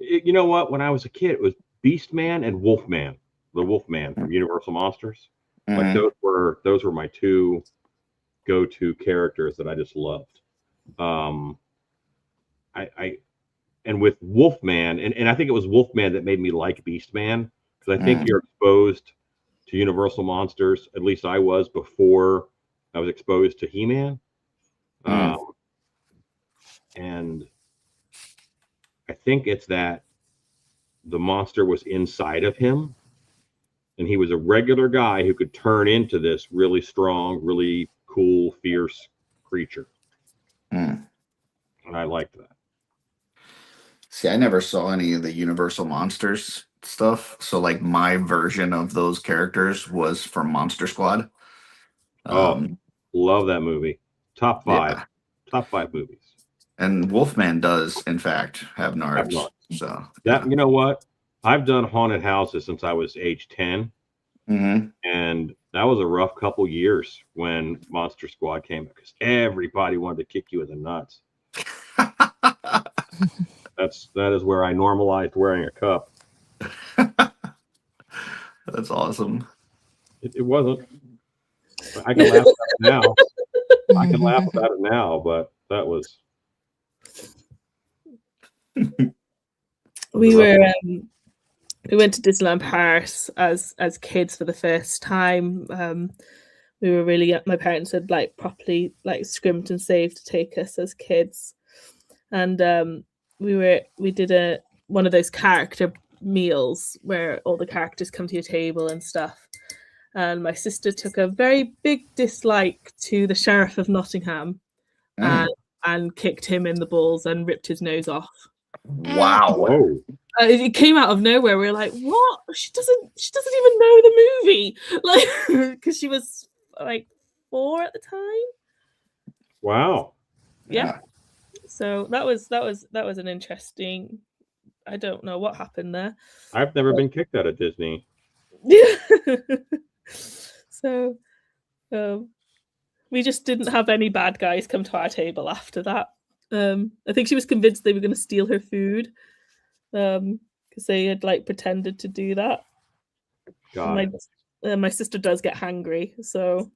S4: You know what? When I was a kid, it was Beastman and Wolfman, the Wolfman from Universal Monsters. Like those were my 2 go-to characters that I just loved. And with Wolfman, and I think it was Wolfman that made me like Beastman, because I think you're exposed to Universal Monsters. At least I was before I was exposed to He-Man. And I think it's that the monster was inside of him, and he was a regular guy who could turn into this really strong, really cool, fierce creature. And I liked that.
S2: See, I never saw any of the Universal Monsters stuff. So, like, my version of those characters was from Monster Squad.
S4: Love that movie. Top 5. Yeah. Top 5 movies.
S2: And Wolfman does, in fact, have nards. So
S4: that, you know what? I've done haunted houses since I was age 10. And that was a rough couple years when Monster Squad came, because everybody wanted to kick you in the nuts. That is where I normalized wearing a cup.
S2: That's awesome.
S4: It wasn't. I can laugh about it now. I can laugh about it now, but that was.
S3: We went to Disneyland Paris as kids for the first time. We were really, my parents had like properly like scrimped and saved to take us as kids, and we did one of those character meals where all the characters come to your table and stuff. And my sister took a very big dislike to the Sheriff of Nottingham, and kicked him in the balls and ripped his nose off.
S2: Wow!
S4: Whoa.
S3: It came out of nowhere. We were like, "What? She doesn't even know the movie," like, because she was like 4 at the time.
S4: Wow.
S3: Yeah. So that was an interesting. I don't know what happened there.
S4: I've never been kicked out of Disney.
S3: Yeah. So, we just didn't have any bad guys come to our table after that. I think she was convinced they were going to steal her food, because they had like pretended to do that. My sister does get hangry, so.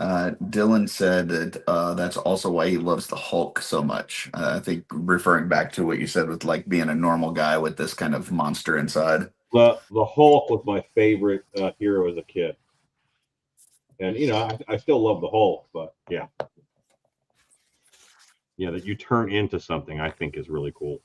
S2: Dylan said that that's also why he loves the Hulk so much. I think referring back to what you said with like being a normal guy with this kind of monster inside.
S4: The Hulk was my favorite hero as a kid, and you know I still love the Hulk, but yeah, that you turn into something I think is really cool.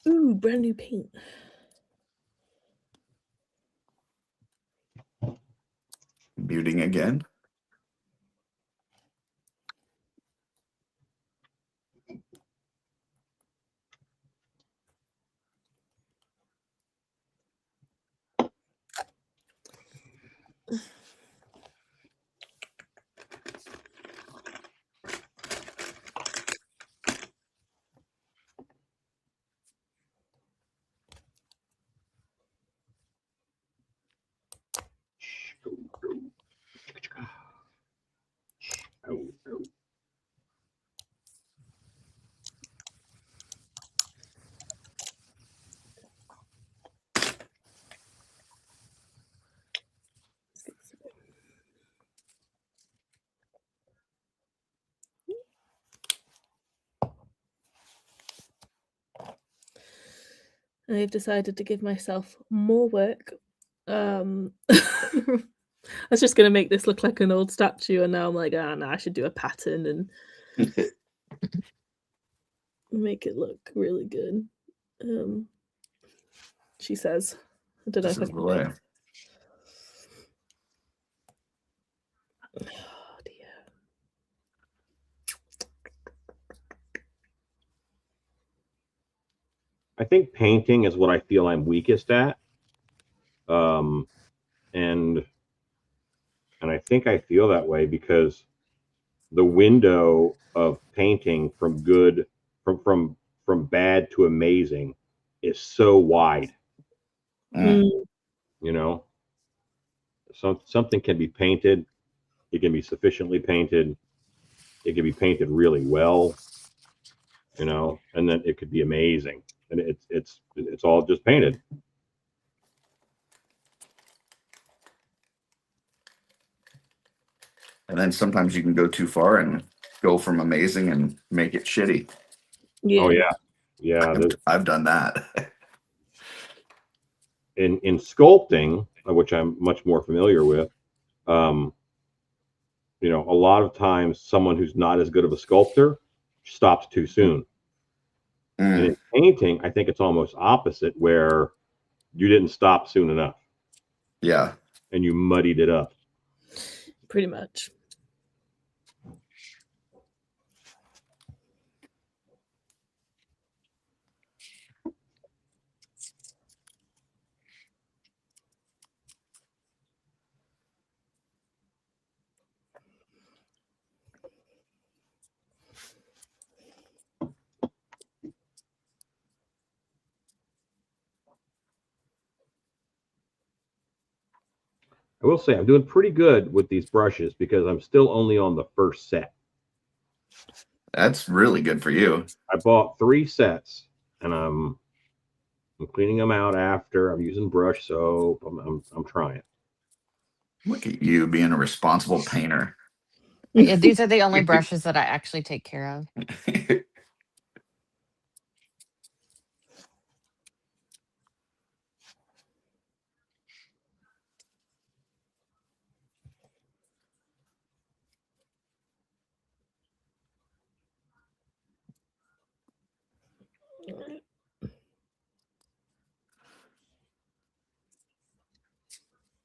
S3: Ooh, brand new paint.
S2: Muting again.
S3: I've decided to give myself more work. was just gonna make this look like an old statue, and now I'm like, ah, no, I should do a pattern and make it look really good. She says, I don't know if I can wait. Oh dear.
S4: I think painting is what I feel I'm weakest at. And I think I feel that way because the window of painting from good, from bad to amazing is so wide. You know, something can be painted, it can be sufficiently painted, it can be painted really well, you know, and then it could be amazing, and it's all just painted.
S2: And then sometimes you can go too far and go from amazing and make it shitty.
S3: Yeah.
S4: Oh yeah, yeah.
S2: I've done that.
S4: In sculpting, which I'm much more familiar with, you know, a lot of times someone who's not as good of a sculptor stops too soon. And in painting, I think it's almost opposite, where you didn't stop soon enough.
S2: Yeah.
S4: And you muddied it up.
S3: Pretty much.
S4: I will say I'm doing pretty good with these brushes because I'm still only on the first set.
S2: That's really good for you.
S4: I bought 3 sets, and I'm cleaning them out after. I'm using brush soap. I'm trying.
S2: Look at you being a responsible painter.
S5: Yeah, these are the only brushes that I actually take care of.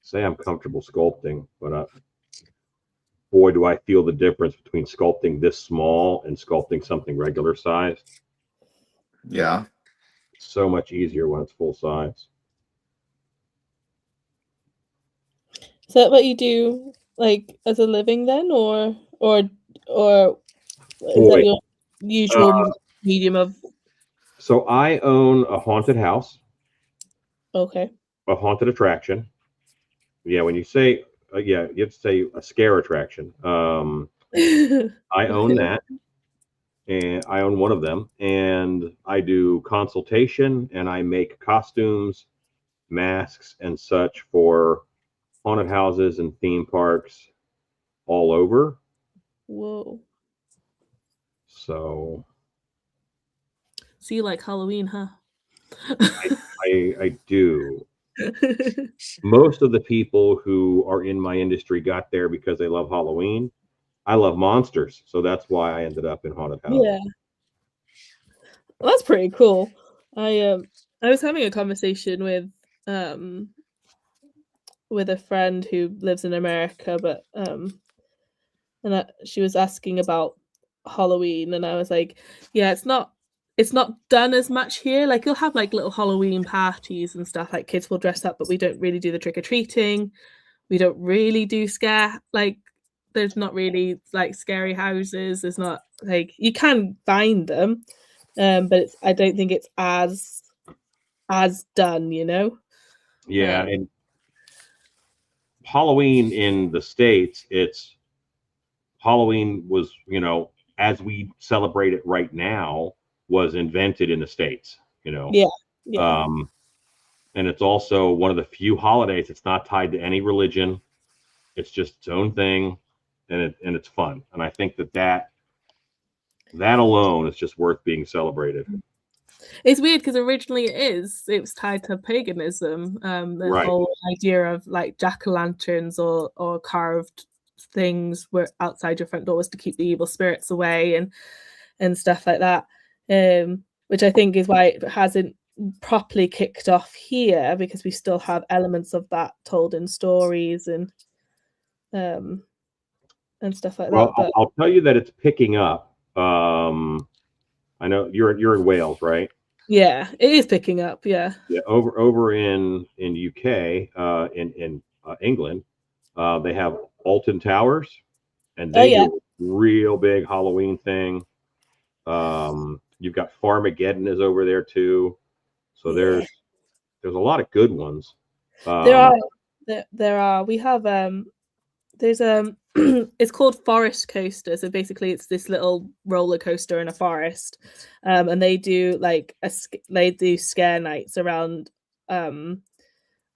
S4: Say I'm comfortable sculpting, but boy, do I feel the difference between sculpting this small and sculpting something regular sized.
S2: Yeah.
S4: It's so much easier when it's full size.
S3: Is that what you do, like, as a living then, or is that your usual medium of?
S4: So I own a haunted house.
S3: Okay.
S4: A haunted attraction. Yeah, when you say, yeah, you have to say a scare attraction. I own that, and I own one of them, and I do consultation, and I make costumes, masks, and such for haunted houses and theme parks all over.
S3: Whoa.
S4: So
S3: you like Halloween, huh?
S4: I do. Most of the people who are in my industry got there because they love Halloween. I love monsters, so that's why I ended up in haunted house.
S3: Yeah, well, that's pretty cool. I was having a conversation with a friend who lives in America, but she was asking about Halloween, and I was like, yeah, it's not done as much here. Like, you'll have like little Halloween parties and stuff, like kids will dress up, but we don't really do the trick-or-treating. We don't really do there's not really like scary houses. There's not, like, you can find them, but I don't think it's as done, you know.
S4: Yeah, and Halloween in the States, Halloween was, you know, as we celebrate it right now, was invented in the States, you know.
S3: Yeah.
S4: And it's also one of the few holidays it's not tied to any religion. It's just its own thing, and it's fun. And I think that alone is just worth being celebrated.
S3: It's weird because originally it was tied to paganism. The whole idea of like jack-o'-lanterns or carved things were outside your front doors to keep the evil spirits away and stuff like that. Which I think is why it hasn't properly kicked off here, because we still have elements of that told in stories and stuff like that.
S4: But I'll tell you that it's picking up. I know you're in Wales, right?
S3: Yeah, it is picking up. Yeah.
S4: Yeah, over in UK, in England, they have Alton Towers, and they do a real big Halloween thing. You've got Farmageddon is over there too. So there's a lot of good ones.
S3: There are. We have there's it's called Forest Coaster. So basically, it's this little roller coaster in a forest, and they do like scare nights around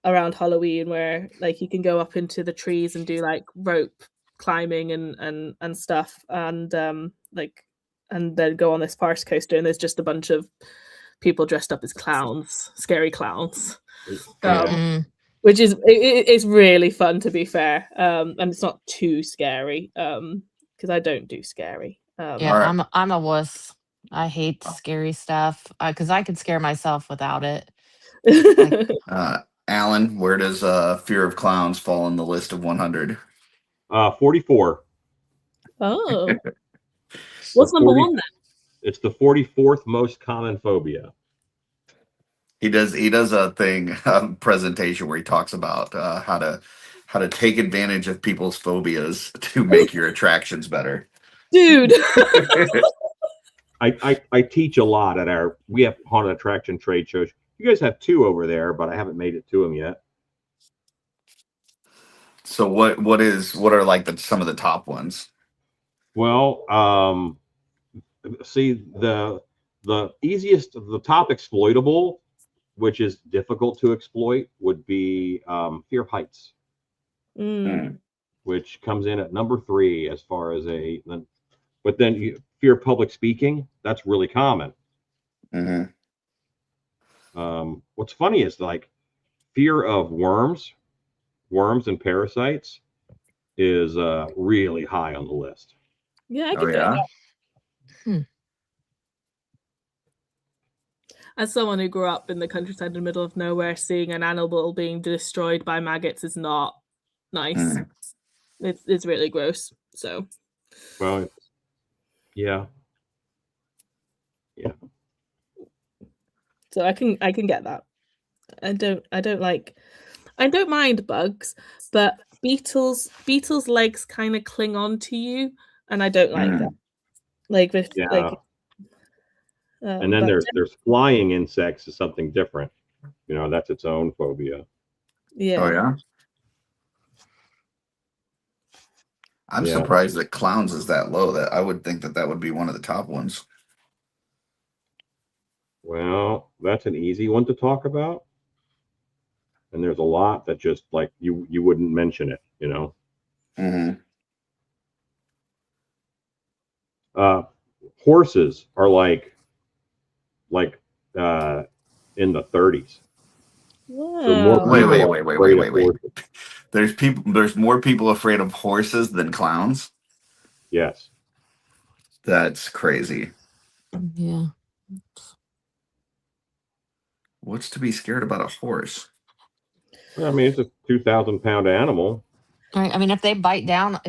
S3: Halloween, where like you can go up into the trees and do like rope climbing and stuff, and then go on this forest coaster, and there's just a bunch of people dressed up as clowns, scary clowns. Which is it's really fun, to be fair, and it's not too scary because I don't do scary.
S5: I'm a wuss. I hate scary stuff because I could scare myself without it.
S2: Alan, where does Fear of Clowns fall on the list of 100?
S4: 44.
S3: Oh, what's number 1 then?
S4: It's the 44th most common phobia.
S2: He does a presentation where he talks about how to take advantage of people's phobias to make your attractions better.
S3: Dude.
S4: I teach a lot at we have haunted attraction trade shows. You guys have 2 over there, but I haven't made it to them yet.
S2: So what are like some of the top ones?
S4: Well, see the easiest, the top exploitable, which is difficult to exploit, would be fear of heights, which comes in at number 3 as far as but then fear of public speaking, that's really common. What's funny is like fear of worms and parasites is really high on the list.
S3: Yeah, I can get that. As someone who grew up in the countryside in the middle of nowhere, seeing an animal being destroyed by maggots is not nice. It's really gross. So,
S4: well, yeah.
S3: So I can get that. I don't mind bugs, but beetles' legs kind of cling on to you, and I don't like that. Like with
S4: and then there's flying insects is something different. That's its own phobia.
S3: Yeah.
S2: Oh yeah. I'm surprised that clowns is that low. That I would think that would be one of the top ones.
S4: Well, that's an easy one to talk about. And there's a lot that just like you wouldn't mention it, Horses are like in the 30s.
S3: Wow.
S2: So wait. There's more people afraid of horses than clowns?
S4: Yes.
S2: That's crazy.
S5: Yeah.
S2: What's to be scared about a horse?
S4: I mean, it's a 2,000-pound animal.
S5: Right. I mean, if they bite you,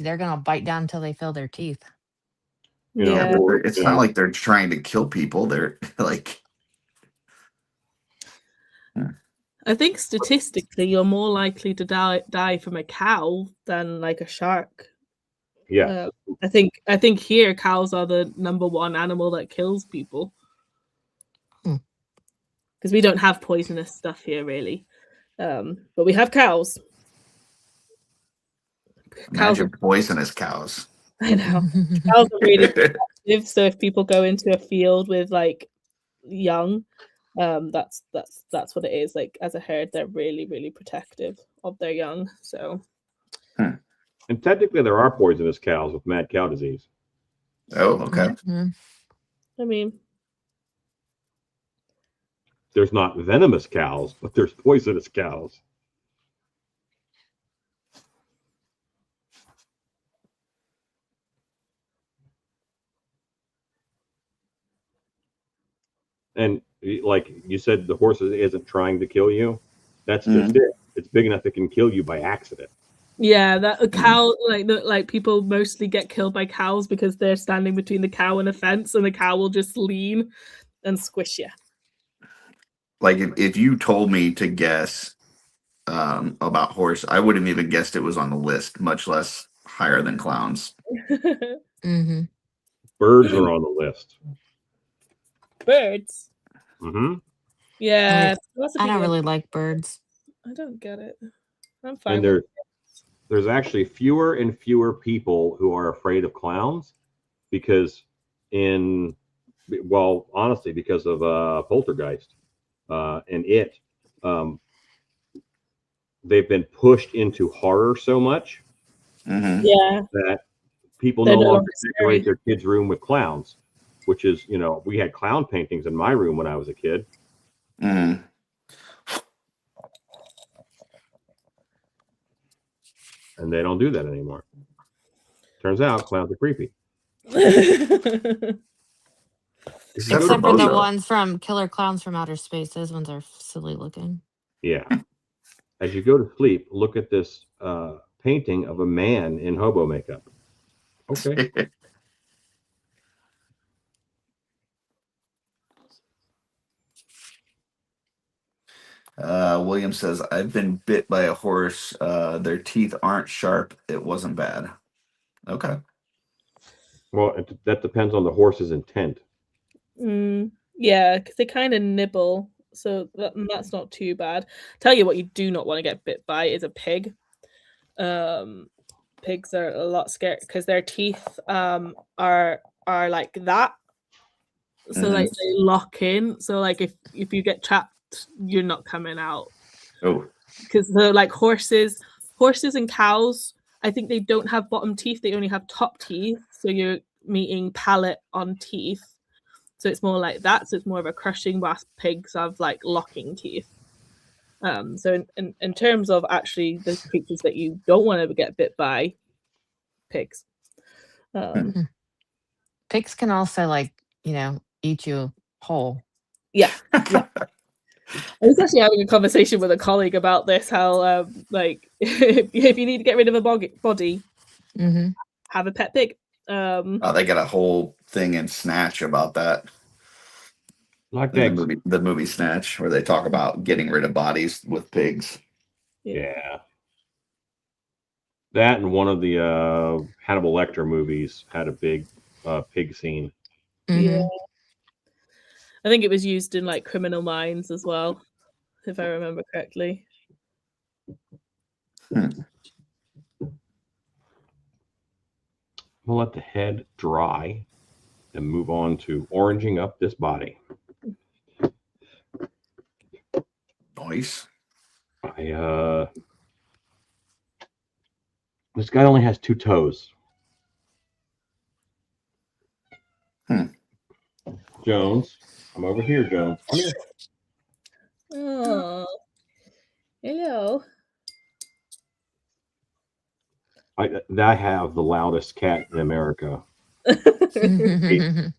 S5: they're gonna bite down until they feel their teeth.
S2: It's not like they're trying to kill people. They're like.
S3: I think statistically, you're more likely to die from a cow than like a shark.
S4: Yeah.
S3: I think here cows are the number 1 animal that kills people. Because we don't have poisonous stuff here, really. But we have cows.
S2: Imagine poisonous cows.
S3: I know. Cows are really protective. So if people go into a field with like young, that's what it is. Like as a herd, they're really, really protective of their young. So.
S4: And technically, there are poisonous cows with mad cow disease.
S2: Oh, okay.
S3: I mean.
S4: there's not venomous cows, but there's poisonous cows. And like you said, the horse isn't trying to kill you. That's just it. It's big enough it can kill you by accident.
S3: Yeah, that a cow, like people mostly get killed by cows because they're standing between the cow and a fence, and the cow will just lean and squish you.
S2: Like if you told me to guess about horse, I wouldn't even guessed it was on the list, much less higher than clowns.
S5: Mm-hmm.
S4: Birds are on the list.
S3: Birds.
S4: Mm-hmm.
S3: Yeah,
S5: I don't really like birds.
S3: I don't get it. I'm fine.
S4: And there's actually fewer and fewer people who are afraid of clowns because honestly, because of Poltergeist and it, they've been pushed into horror so much that people no longer decorate their kids' room with clowns, which is, we had clown paintings in my room when I was a kid.
S2: Mm.
S4: And they don't do that anymore. Turns out clowns are creepy.
S5: Except for the ones from Killer Clowns from Outer Space. Those ones are silly looking.
S4: Yeah. As you go to sleep, look at this painting of a man in hobo makeup. Okay.
S2: William says, I've been bit by a horse. Their teeth aren't sharp. It wasn't bad. Okay.
S4: Well, that depends on the horse's intent.
S3: Yeah, because they kind of nibble. So that's not too bad. Tell you what you do not want to get bit by is a pig. Pigs are a lot scared because their teeth are like that. So like they lock in. So like if you get trapped, you're not coming out.
S2: Oh,
S3: because like horses and cows, I think they don't have bottom teeth, they only have top teeth, so you're meeting palate on teeth, so it's more like that, so it's more of a crushing, whilst pigs have like locking teeth. So in terms of actually the creatures that you don't want to get bit by, pigs.
S5: Pigs can also eat you whole.
S3: Yeah. I was actually having a conversation with a colleague about this, how if you need to get rid of a body, have a pet pig.
S2: They got a whole thing in Snatch about that.
S4: Like
S2: the movie Snatch, where they talk about getting rid of bodies with pigs.
S4: Yeah. That and one of the Hannibal Lecter movies had a big pig scene.
S3: Yeah. I think it was used in like Criminal Minds as well, if I remember correctly.
S4: We'll let the head dry and move on to oranging up this body.
S2: Nice.
S4: This guy only has 2 toes. Jones, I'm over here, Jones. Come here.
S3: Oh, hello.
S4: I have the loudest cat in America.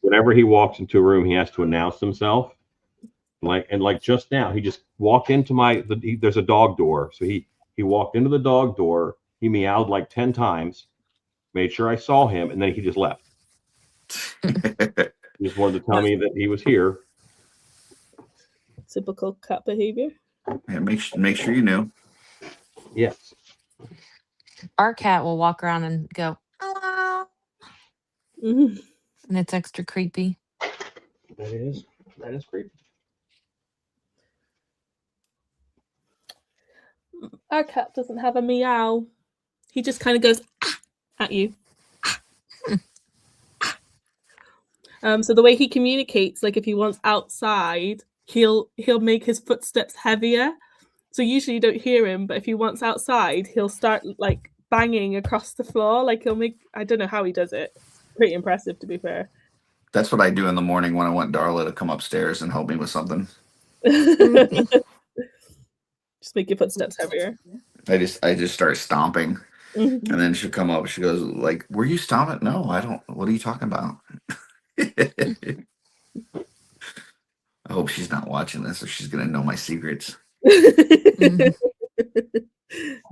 S4: Whenever he walks into a room, he has to announce himself. Like just now, he just walked into there's a dog door. So he walked into the dog door. He meowed like 10 times, made sure I saw him, and then he just left. He just wanted to tell me that he was here.
S3: Typical cat behavior.
S2: Yeah, make sure you knew.
S4: Yes.
S5: Our cat will walk around and go, hello. And it's extra creepy.
S4: That is creepy.
S3: Our cat doesn't have a meow. He just kind of goes at you. So the way he communicates, like if he wants outside, he'll make his footsteps heavier. So usually you don't hear him, but if he wants outside, he'll start like banging across the floor. Like he'll make, I don't know how he does it. Pretty impressive, to be fair.
S2: That's what I do in the morning when I want Darla to come upstairs and help me with something.
S3: Just make your footsteps heavier.
S2: I just start stomping, and then she'll come up. She goes like, "Were you stomping?" No, I don't. What are you talking about? I hope she's not watching this, or she's gonna know my secrets.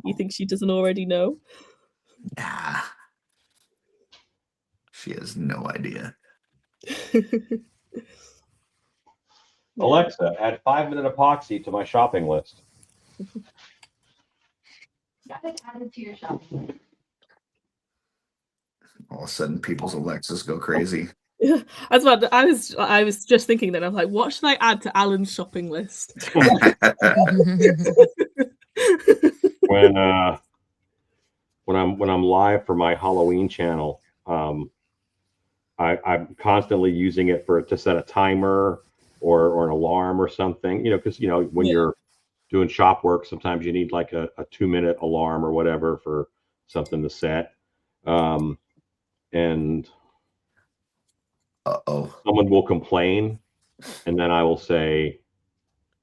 S3: You think she doesn't already know?
S2: Nah, she has no idea.
S4: Alexa, add 5-minute epoxy to my shopping list.
S6: Got it added to your shopping list.
S2: All of a sudden, people's Alexas go crazy.
S3: I was just thinking that I'm like, what should I add to Alan's shopping list?
S4: When I'm live for my Halloween channel, I'm constantly using it to set a timer or an alarm or something. Because when you're doing shop work, sometimes you need like a 2-minute alarm or whatever for something to set. And someone will complain, and then I will say,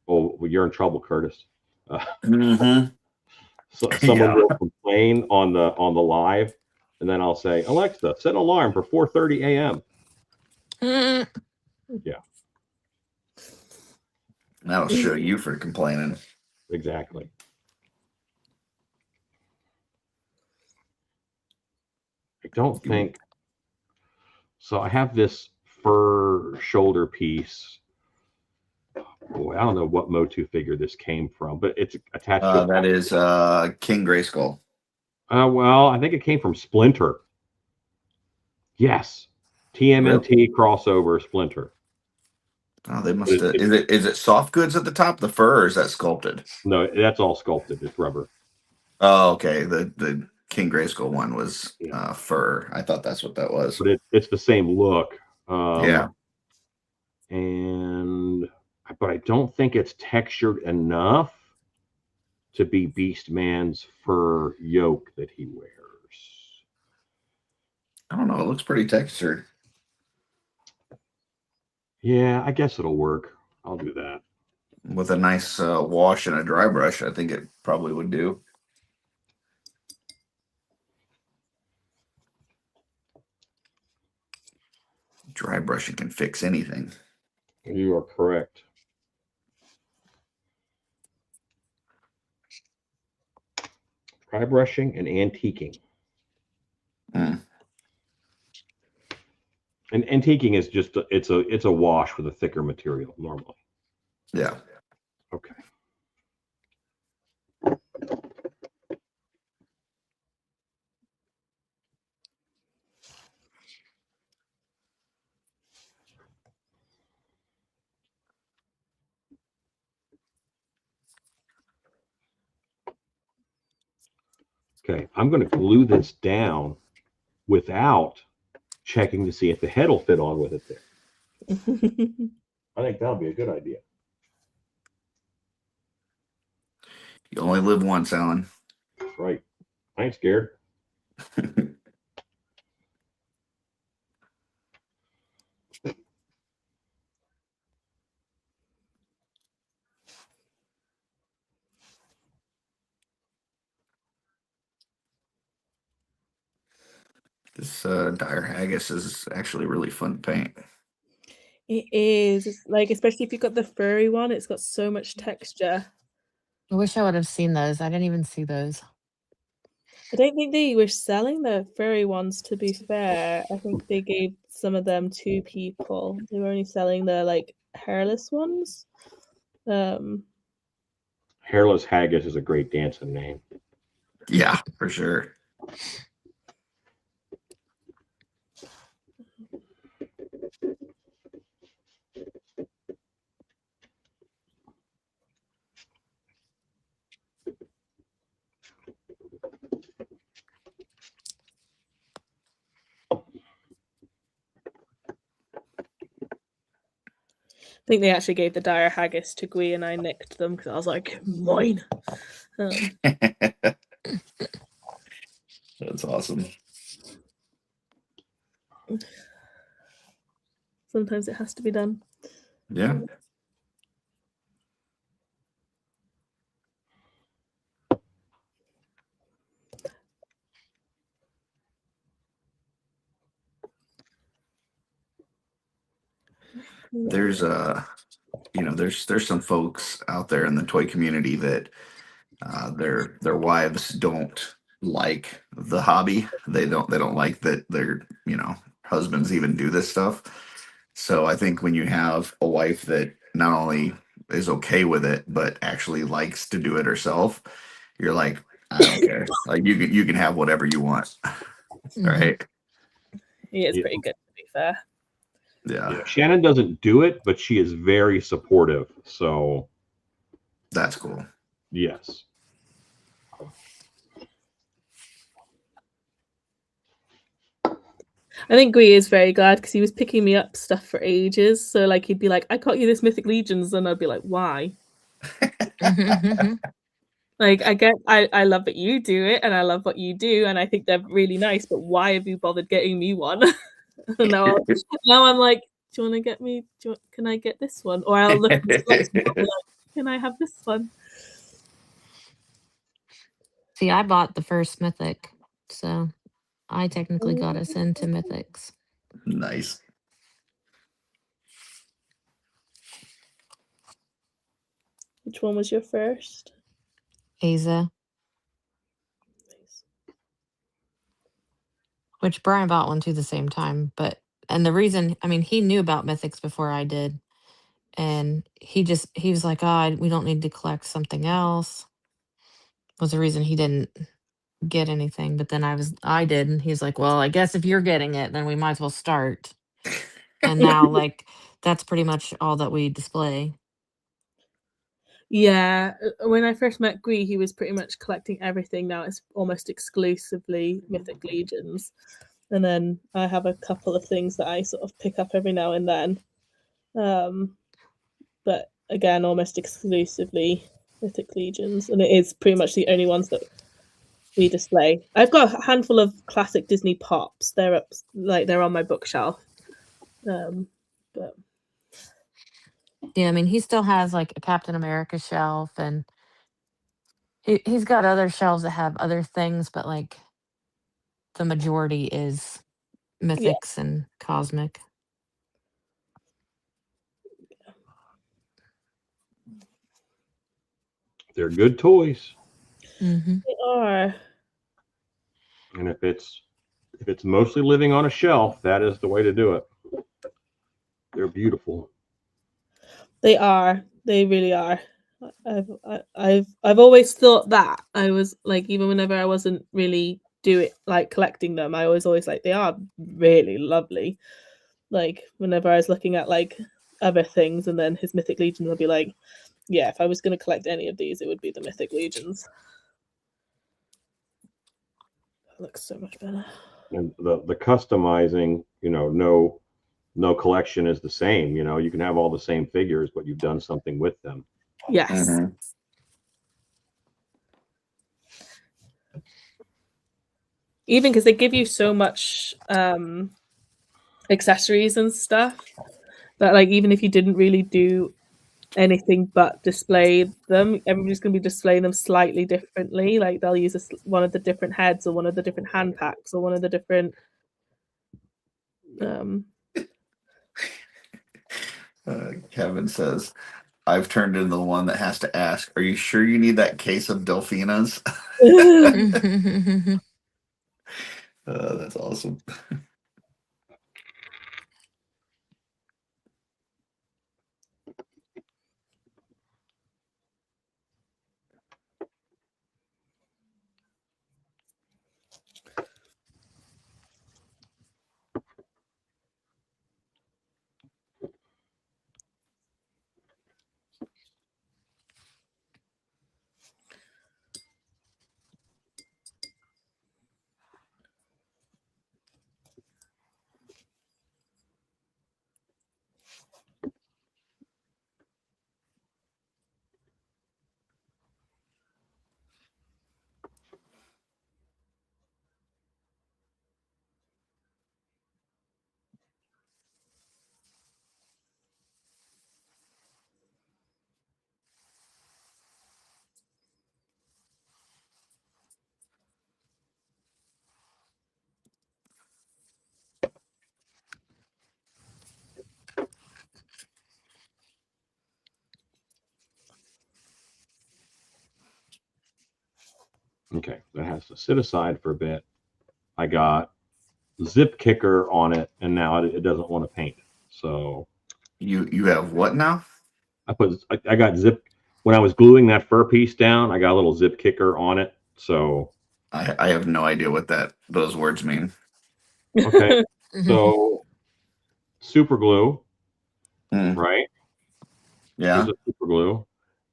S4: "Oh, well, you're in trouble, Curtis." So someone will complain on the live, and then I'll say, "Alexa, set an alarm for 4:30 a.m." Yeah,
S2: that'll show you for complaining.
S4: Exactly. I don't think so. I have this fur shoulder piece. Boy, I don't know what Motu figure this came from, but it's attached to
S2: that is King Grayskull.
S4: Well, I think it came from Splinter. Yes. TMNT crossover Splinter.
S2: Oh, they must have. Is it soft goods at the top, the fur, or is that sculpted?
S4: No, that's all sculpted. It's rubber.
S2: Oh, okay. The King Grayskull one was fur. I thought that's what that was.
S4: But it's the same look.
S2: Yeah.
S4: But I don't think it's textured enough to be Beastman's fur yoke that he wears.
S2: I don't know. It looks pretty textured.
S4: Yeah, I guess it'll work. I'll do that.
S2: With a nice wash and a dry brush, I think it probably would do. Dry brushing can fix anything.
S4: You are correct. Dry brushing and antiquing. And antiquing is just it's a wash with a thicker material normally.
S2: Yeah.
S4: Okay. Okay, I'm going to glue this down without checking to see if the head will fit on with it there. I think that'll be a good idea.
S2: You only live once, Alan.
S4: That's right. I ain't scared.
S2: This Dire Haggis is actually really fun to paint.
S3: It is. It's like, especially if you've got the furry one, it's got so much texture.
S5: I wish I would have seen those. I didn't even see those.
S3: I don't think they were selling the furry ones, to be fair. I think they gave some of them to people. They were only selling the like hairless ones.
S4: Hairless Haggis is a great dancing name.
S2: Yeah, for sure.
S3: I think they actually gave the Dire Haggis to Gui, and I nicked them because I was like, mine.
S2: That's awesome.
S3: Sometimes it has to be done.
S2: Yeah. there's there's some folks out there in the toy community that their wives don't like the hobby. They don't like that their husbands even do this stuff. So I think when you have a wife that not only is okay with it but actually likes to do it herself, you're like, I don't care. Like you can have whatever you want. Right?
S3: He is pretty good, to be fair.
S2: Yeah.
S4: Shannon doesn't do it, but she is very supportive. So
S2: that's cool.
S4: Yes.
S3: I think Gui is very glad because he was picking me up stuff for ages. So like he'd be like, I got you this Mythic Legions, and I'd be like, why? Like I love that you do it, and I love what you do, and I think they're really nice, but why have you bothered getting me one? now I'm like, do you want to get me? Can I get this one? Or I'll look at the selection and be like, can I have this one?
S5: See, I bought the first Mythic, so I technically got us into Mythics.
S2: Nice.
S3: Which one was your first?
S5: Aza. Which Brian bought one too the same time. And the reason, I mean, he knew about Mythics before I did. And he was like, oh, we don't need to collect something else. Was the reason he didn't get anything. But then I did. And he's like, well, I guess if you're getting it, then we might as well start. And now, like, that's pretty much all that we display.
S3: Yeah, when I first met Gui, he was pretty much collecting everything. Now it's almost exclusively Mythic Legions. And then I have a couple of things that I sort of pick up every now and then. But again, almost exclusively Mythic Legions. And it is pretty much the only ones that we display. I've got a handful of classic Disney Pops. They're up, like they're on my bookshelf. But
S5: yeah, I mean, he still has like a Captain America shelf, and he's got other shelves that have other things, but like the majority is Mythics and Cosmic.
S4: They're good toys.
S5: Mm-hmm.
S3: They are.
S4: And if it's mostly living on a shelf, that is the way to do it. They're beautiful.
S3: They are. They really are. I've always thought that. I was like, even whenever I wasn't really collecting them, I was always like, they are really lovely. Like whenever I was looking at like other things, and then his Mythic Legions, I'd be like, yeah, if I was going to collect any of these, it would be the Mythic Legions. That looks so much better.
S4: And the customizing, no collection is the same. You can have all the same figures, but you've done something with them.
S3: Yes.
S2: Mm-hmm.
S3: Even because they give you so much accessories and stuff that, like, even if you didn't really do anything but display them, everybody's going to be displaying them slightly differently. Like they'll use one of the different heads, or one of the different hand packs, or one of the different
S2: Kevin says, I've turned into the one that has to ask, are you sure you need that case of Delfinas? That's awesome.
S4: Okay, that has to sit aside for a bit. I got Zip Kicker on it, and now it doesn't want to paint. So
S2: you have what now?
S4: I got Zip when I was gluing that fur piece down. I got a little Zip Kicker on it. So
S2: I have no idea what those words mean.
S4: okay, so super glue,
S2: Mm.
S4: right?
S2: Yeah.
S4: This is super glue,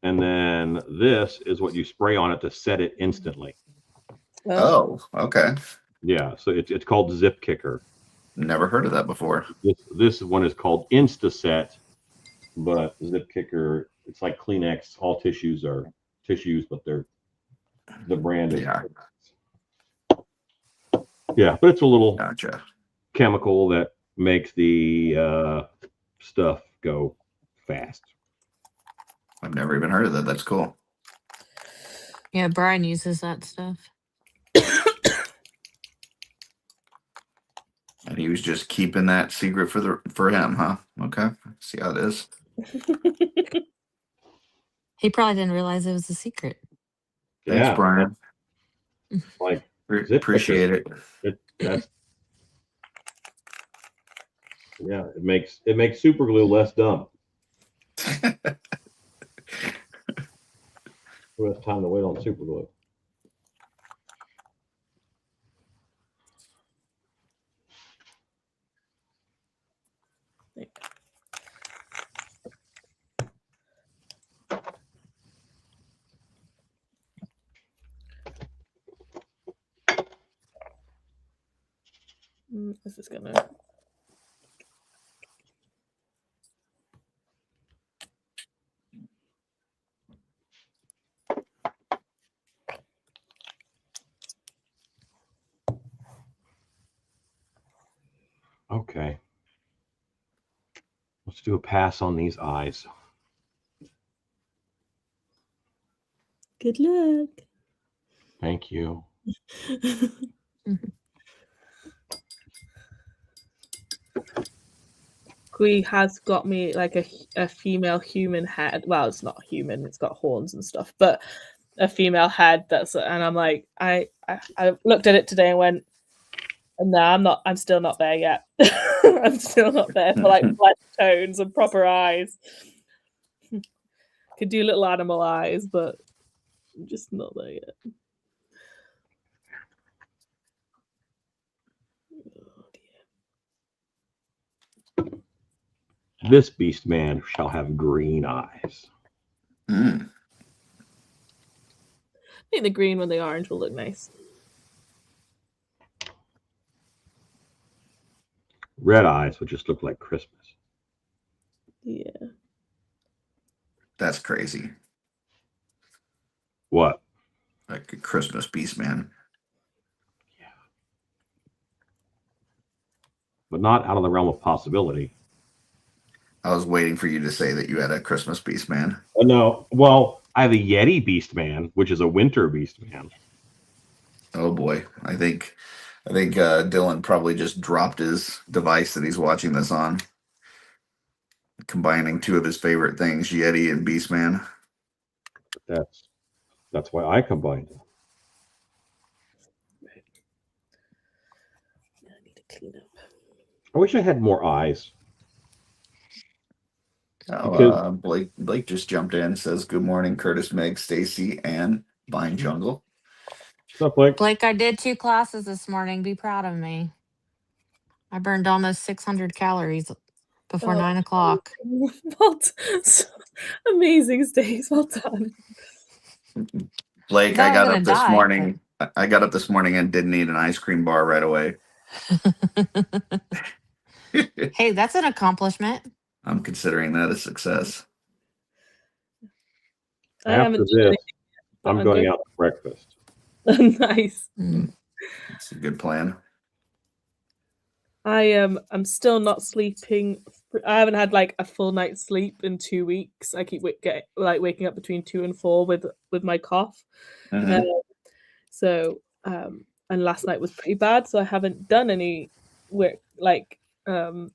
S4: and then this is what you spray on it to set it instantly.
S2: Oh, okay.
S4: Yeah, so it's called Zip Kicker.
S2: Never heard of that before.
S4: This one is called InstaSet, but Zip Kicker, it's like Kleenex. All tissues are tissues, but the brand is. Yeah, but it's a little
S2: Gotcha.
S4: chemical that makes the stuff go fast.
S2: I've never even heard of that. That's cool.
S5: Yeah, Brian uses that stuff.
S2: And he was just keeping that secret for him, huh? Okay. See how it is.
S5: He probably didn't realize it was a secret.
S2: Thanks, Brian.
S4: Like
S2: appreciate it.
S4: That's yeah. It makes super glue less dumb. Who has time to wait on super glue?
S3: This is gonna.
S4: Okay. Let's do a pass on these eyes.
S3: Good luck.
S4: Thank you.
S3: Gui has got me like a female human head. Well, it's not human; it's got horns and stuff, but a female head. And I'm like, I looked at it today and went, no, I'm still not there yet. I'm still not there for like flesh tones and proper eyes. Could do little animal eyes, but I'm just not there yet.
S4: This beast man shall have green eyes.
S2: Mm.
S3: I think the green when the orange will look nice.
S4: Red eyes would just look like Christmas.
S3: Yeah.
S2: That's crazy.
S4: What?
S2: Like a Christmas beast man.
S4: Yeah. But not out of the realm of possibility.
S2: I was waiting for you to say that you had a Christmas beast man.
S4: Oh, no. Well, I have a Yeti beast man, which is a winter beast man.
S2: Oh boy. I think Dylan probably just dropped his device that he's watching this on. Combining two of his favorite things, Yeti and Beastman.
S4: That's why I combined them.
S3: Right. I need to clean up.
S4: I wish I had more eyes.
S2: Oh, Blake just jumped in. Says good morning, Curtis, Meg, Stacy, and Vine Jungle.
S4: What's up, Blake?
S5: Blake, I did 2 classes this morning. Be proud of me. I burned almost 600 calories before 9 o'clock.
S3: Well, amazing, Stace. Well done.
S2: Blake, I got up this morning. I got up this morning and didn't eat an ice cream bar right away.
S5: Hey, that's an accomplishment.
S2: I'm considering that a success.
S4: After this, I'm going out to breakfast.
S3: Nice.
S2: It's a good plan.
S3: I'm still not sleeping. I haven't had like a full night's sleep in 2 weeks. I keep waking up between 2 and 4 with my cough.
S2: Mm-hmm.
S3: And last night was pretty bad, so I haven't done any work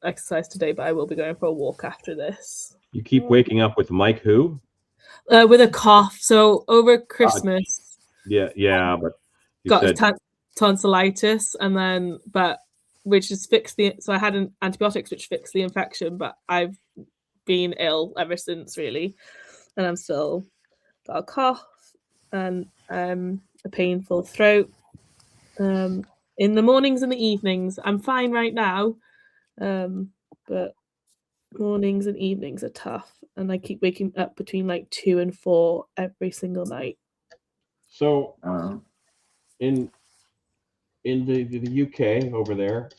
S3: exercise today, but I will be going for a walk after this.
S4: You keep waking up with Mike who?
S3: With a cough. So over Christmas.
S4: Yeah, but
S3: got tonsillitis, and then which has fixed so I had antibiotics which fixed the infection, but I've been ill ever since, really, and I'm still got a cough and a painful throat in the mornings and the evenings. I'm fine right now, but mornings and evenings are tough, and I keep waking up between like 2 and 4 every single night.
S4: So in the UK over there,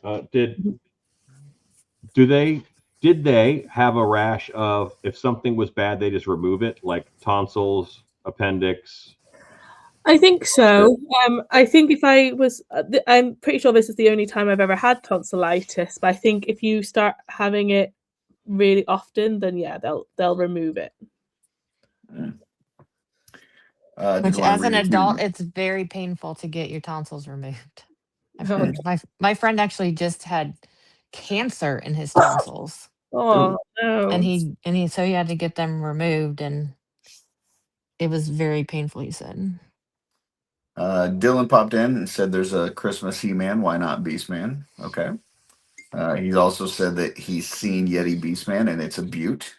S4: did they have a rash of, if something was bad, they just remove it, like tonsils, appendix?
S3: I think so. I think if I was, I'm pretty sure this is the only time I've ever had tonsillitis, but I think if you start having it really often, then yeah, they'll remove it.
S5: Which, as an adult, it's very painful to get your tonsils removed. I've heard. My friend actually just had cancer in his tonsils.
S3: Oh no!
S5: And he so he had to get them removed, and it was very painful, he said.
S2: Dylan popped in and said there's a Christmas He-Man. Why not Beastman? Okay. He's also said that he's seen Yeti Beastman and it's a beaut.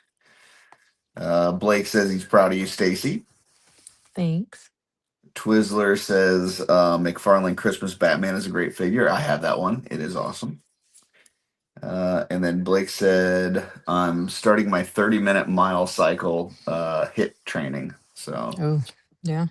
S2: Blake says he's proud of you, Stacy.
S5: Thanks.
S2: Twizzler says McFarlane Christmas Batman is a great figure. I have that one. It is awesome. And then Blake said I'm starting my 30-minute mile cycle HIIT training. So
S5: yeah.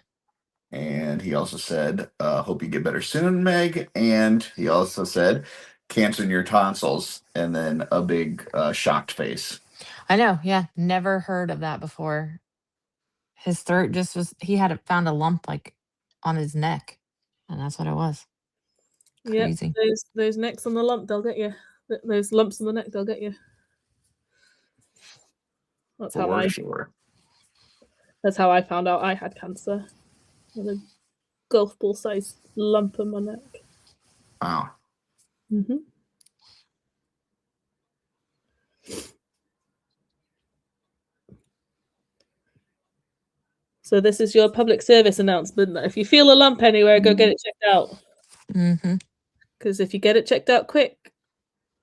S2: And he also said, hope you get better soon, Meg. And he also said, cancer in your tonsils, and then a big shocked face.
S5: I know. Yeah. Never heard of that before. His throat just was, he had found a lump like on his neck, and that's what it was. Crazy.
S3: Yeah, those necks on the lump, they'll get you. Those lumps in the neck, they'll get you. That's how That's how I found out I had cancer. With a golf ball sized lump in my neck.
S2: Wow.
S3: Mm-hmm. So this is your public service announcement. If you feel a lump anywhere, go get it checked out.
S5: Mm-hmm.
S3: Because if you get it checked out quick,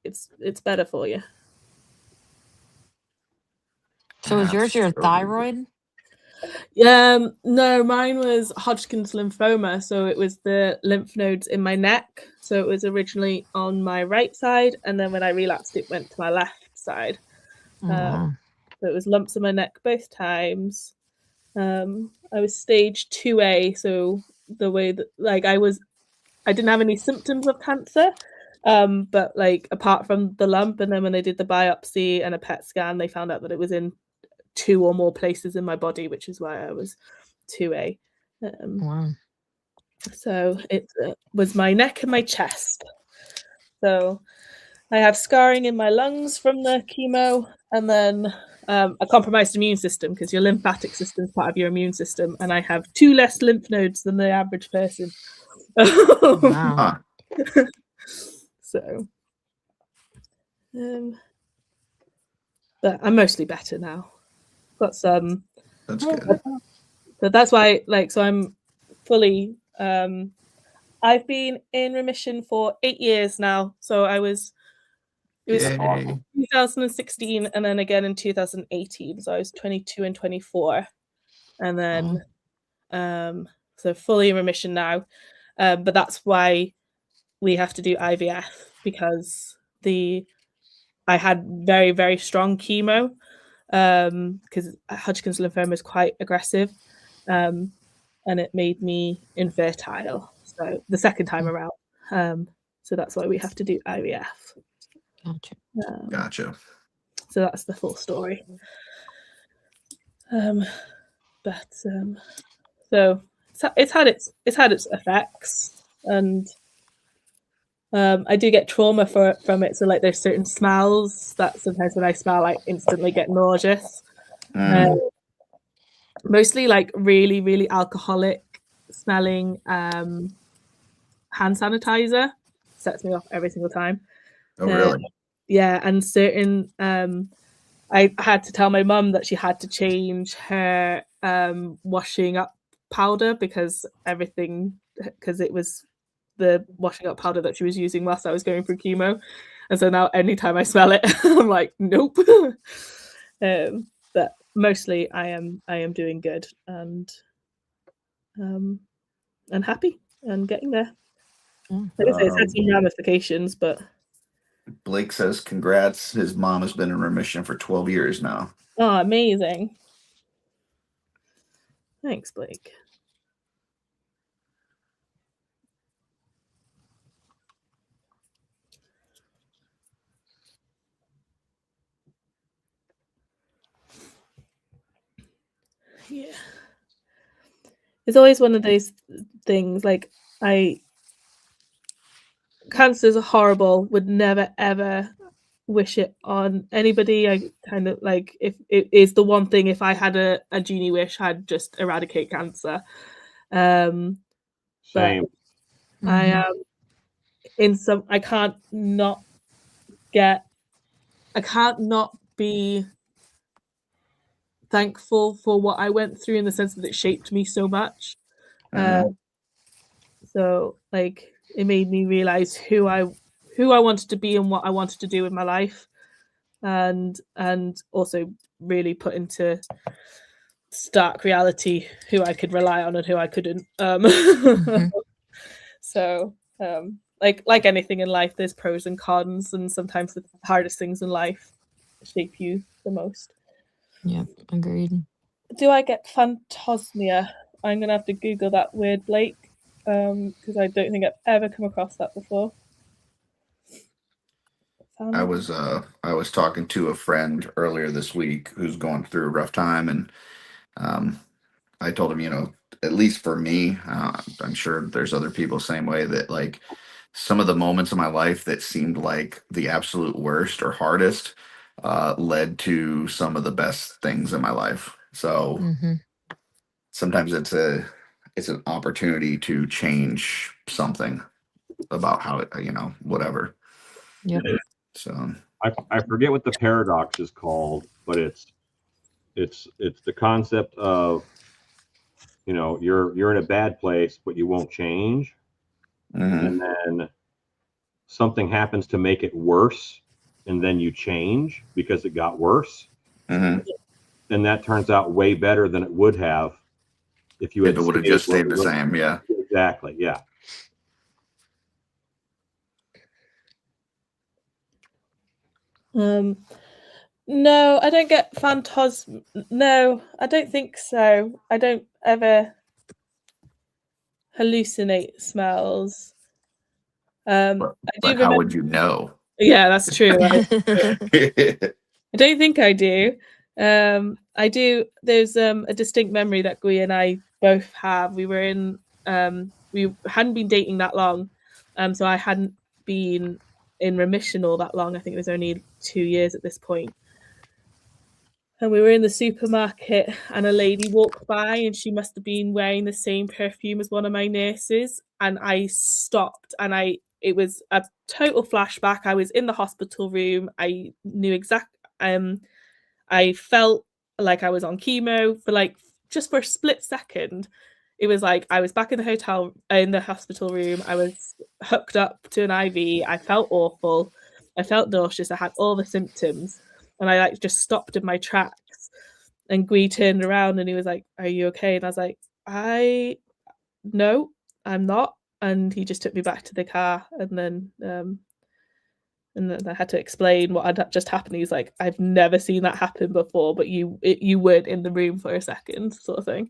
S3: it's better for you.
S5: So is yours your thyroid?
S3: No, mine was Hodgkin's lymphoma. So it was the lymph nodes in my neck. So it was originally on my right side, and then when I relapsed, it went to my left side. So it was lumps in my neck both times. I was stage 2A, so the way that I didn't have any symptoms of cancer, but like apart from the lump, and then when they did the biopsy and a PET scan, they found out that it was in 2 or more places in my body, which is why I was 2A.
S5: Wow.
S3: So it was my neck and my chest. So I have scarring in my lungs from the chemo, and then a compromised immune system, because your lymphatic system is part of your immune system, and I have 2 less lymph nodes than the average person.
S5: Wow.
S3: So, but I'm mostly better now. Got some.
S2: That's good.
S3: But that's why, so I'm fully. I've been in remission for 8 years now. So it was 2016, and then again in 2018. So I was 22 and 24, and then so fully in remission now. But that's why we have to do IVF, because I had very, very strong chemo, because Hodgkin's lymphoma is quite aggressive, and it made me infertile. So the second time around, so that's why we have to do IVF.
S2: Gotcha.
S3: So that's the full story. But so it's had its effects, and I do get trauma from it. So like there's certain smells that sometimes when I smell, I instantly get nauseous. Mostly like really, really alcoholic smelling hand sanitizer sets me off every single time.
S2: Oh, really?
S3: Yeah, and certain I had to tell my mum that she had to change her washing up powder, because everything because it was the washing up powder that she was using whilst I was going through chemo. And so now anytime I smell it, I'm like, nope. But mostly I am doing good and happy and getting there. Like I say, it's had some ramifications, but
S2: Blake says congrats. His mom has been in remission for 12 years now.
S3: Oh, amazing. Thanks, Blake. Yeah. It's always one of those things, like, cancers are horrible, would never ever wish it on anybody. I kind of like, if it is the one thing, if I had a genie wish, I'd just eradicate cancer.
S4: Same.
S3: But I am I can't not be thankful for what I went through, in the sense that it shaped me so much. So like, it made me realize who I wanted to be and what I wanted to do with my life, and also really put into stark reality who I could rely on and who I couldn't. So like anything in life, there's pros and cons, and sometimes the hardest things in life shape you the most.
S5: Yep, agreed.
S3: Do I get phantosmia? I'm gonna have to Google that word, Blake, because I don't think I've ever come across that before.
S2: I was talking to a friend earlier this week who's going through a rough time, and I told him, at least for me, I'm sure there's other people same way, that like some of the moments of my life that seemed like the absolute worst or hardest led to some of the best things in my life. So sometimes it's an opportunity to change something about how it, whatever.
S5: Yep.
S2: So
S4: I forget what the paradox is called, but it's the concept of, you're in a bad place, but you won't change. And then something happens to make it worse, and then you change because it got worse. And that turns out way better than it would have if you had
S2: just stayed the same. Yeah,
S4: exactly. Yeah.
S3: No, I don't get phantasm. No, I don't think so. I don't ever hallucinate smells.
S2: but how would you know?
S3: Yeah, that's true. I don't think I do. I do. There's a distinct memory that Gui and I both have. We were in. We hadn't been dating that long, so I hadn't been in remission all that long. I think it was only 2 years at this point. And we were in the supermarket, and a lady walked by, and she must have been wearing the same perfume as one of my nurses. And I stopped, and it was a total flashback. I was in the hospital room. I knew I felt like I was on chemo just for a split second. It was like I was back in the hospital room. I was hooked up to an IV. I felt awful. I felt nauseous. I had all the symptoms. And I just stopped in my tracks, and Gui turned around and he was like, "Are you okay?" And I was like, "No, I'm not." And he just took me back to the car, and then I had to explain what had just happened. He was like, "I've never seen that happen before, but you weren't in the room for a second," sort of thing.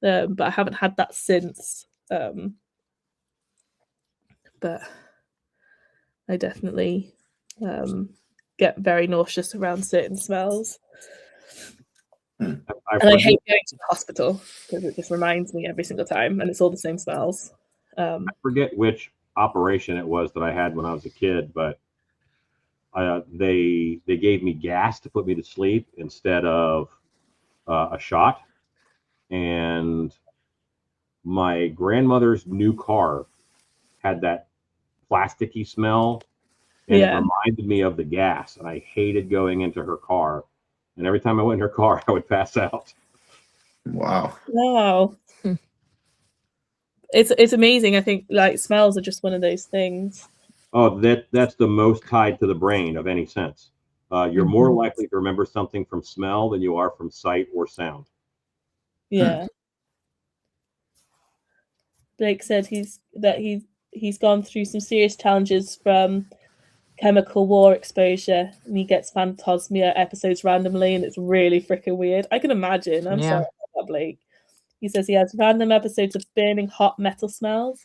S3: But I haven't had that since. But I definitely get very nauseous around certain smells. And I hate going to the hospital because it just reminds me every single time, and it's all the same smells.
S4: I forget which operation it was that I had when I was a kid, but they gave me gas to put me to sleep instead of a shot. And my grandmother's new car had that plasticky smell. And it reminded me of the gas, and I hated going into her car. And every time I went in her car, I would pass out.
S2: Wow.
S3: it's amazing. I think like smells are just one of those things.
S4: Oh, that's the most tied to the brain of any sense. You're more likely to remember something from smell than you are from sight or sound.
S3: Yeah. Blake said he's gone through some serious challenges from chemical war exposure, and he gets Phantasmia episodes randomly, and it's really freaking weird. I can imagine. I'm sorry about that, Blake. He says he has random episodes of burning hot metal smells.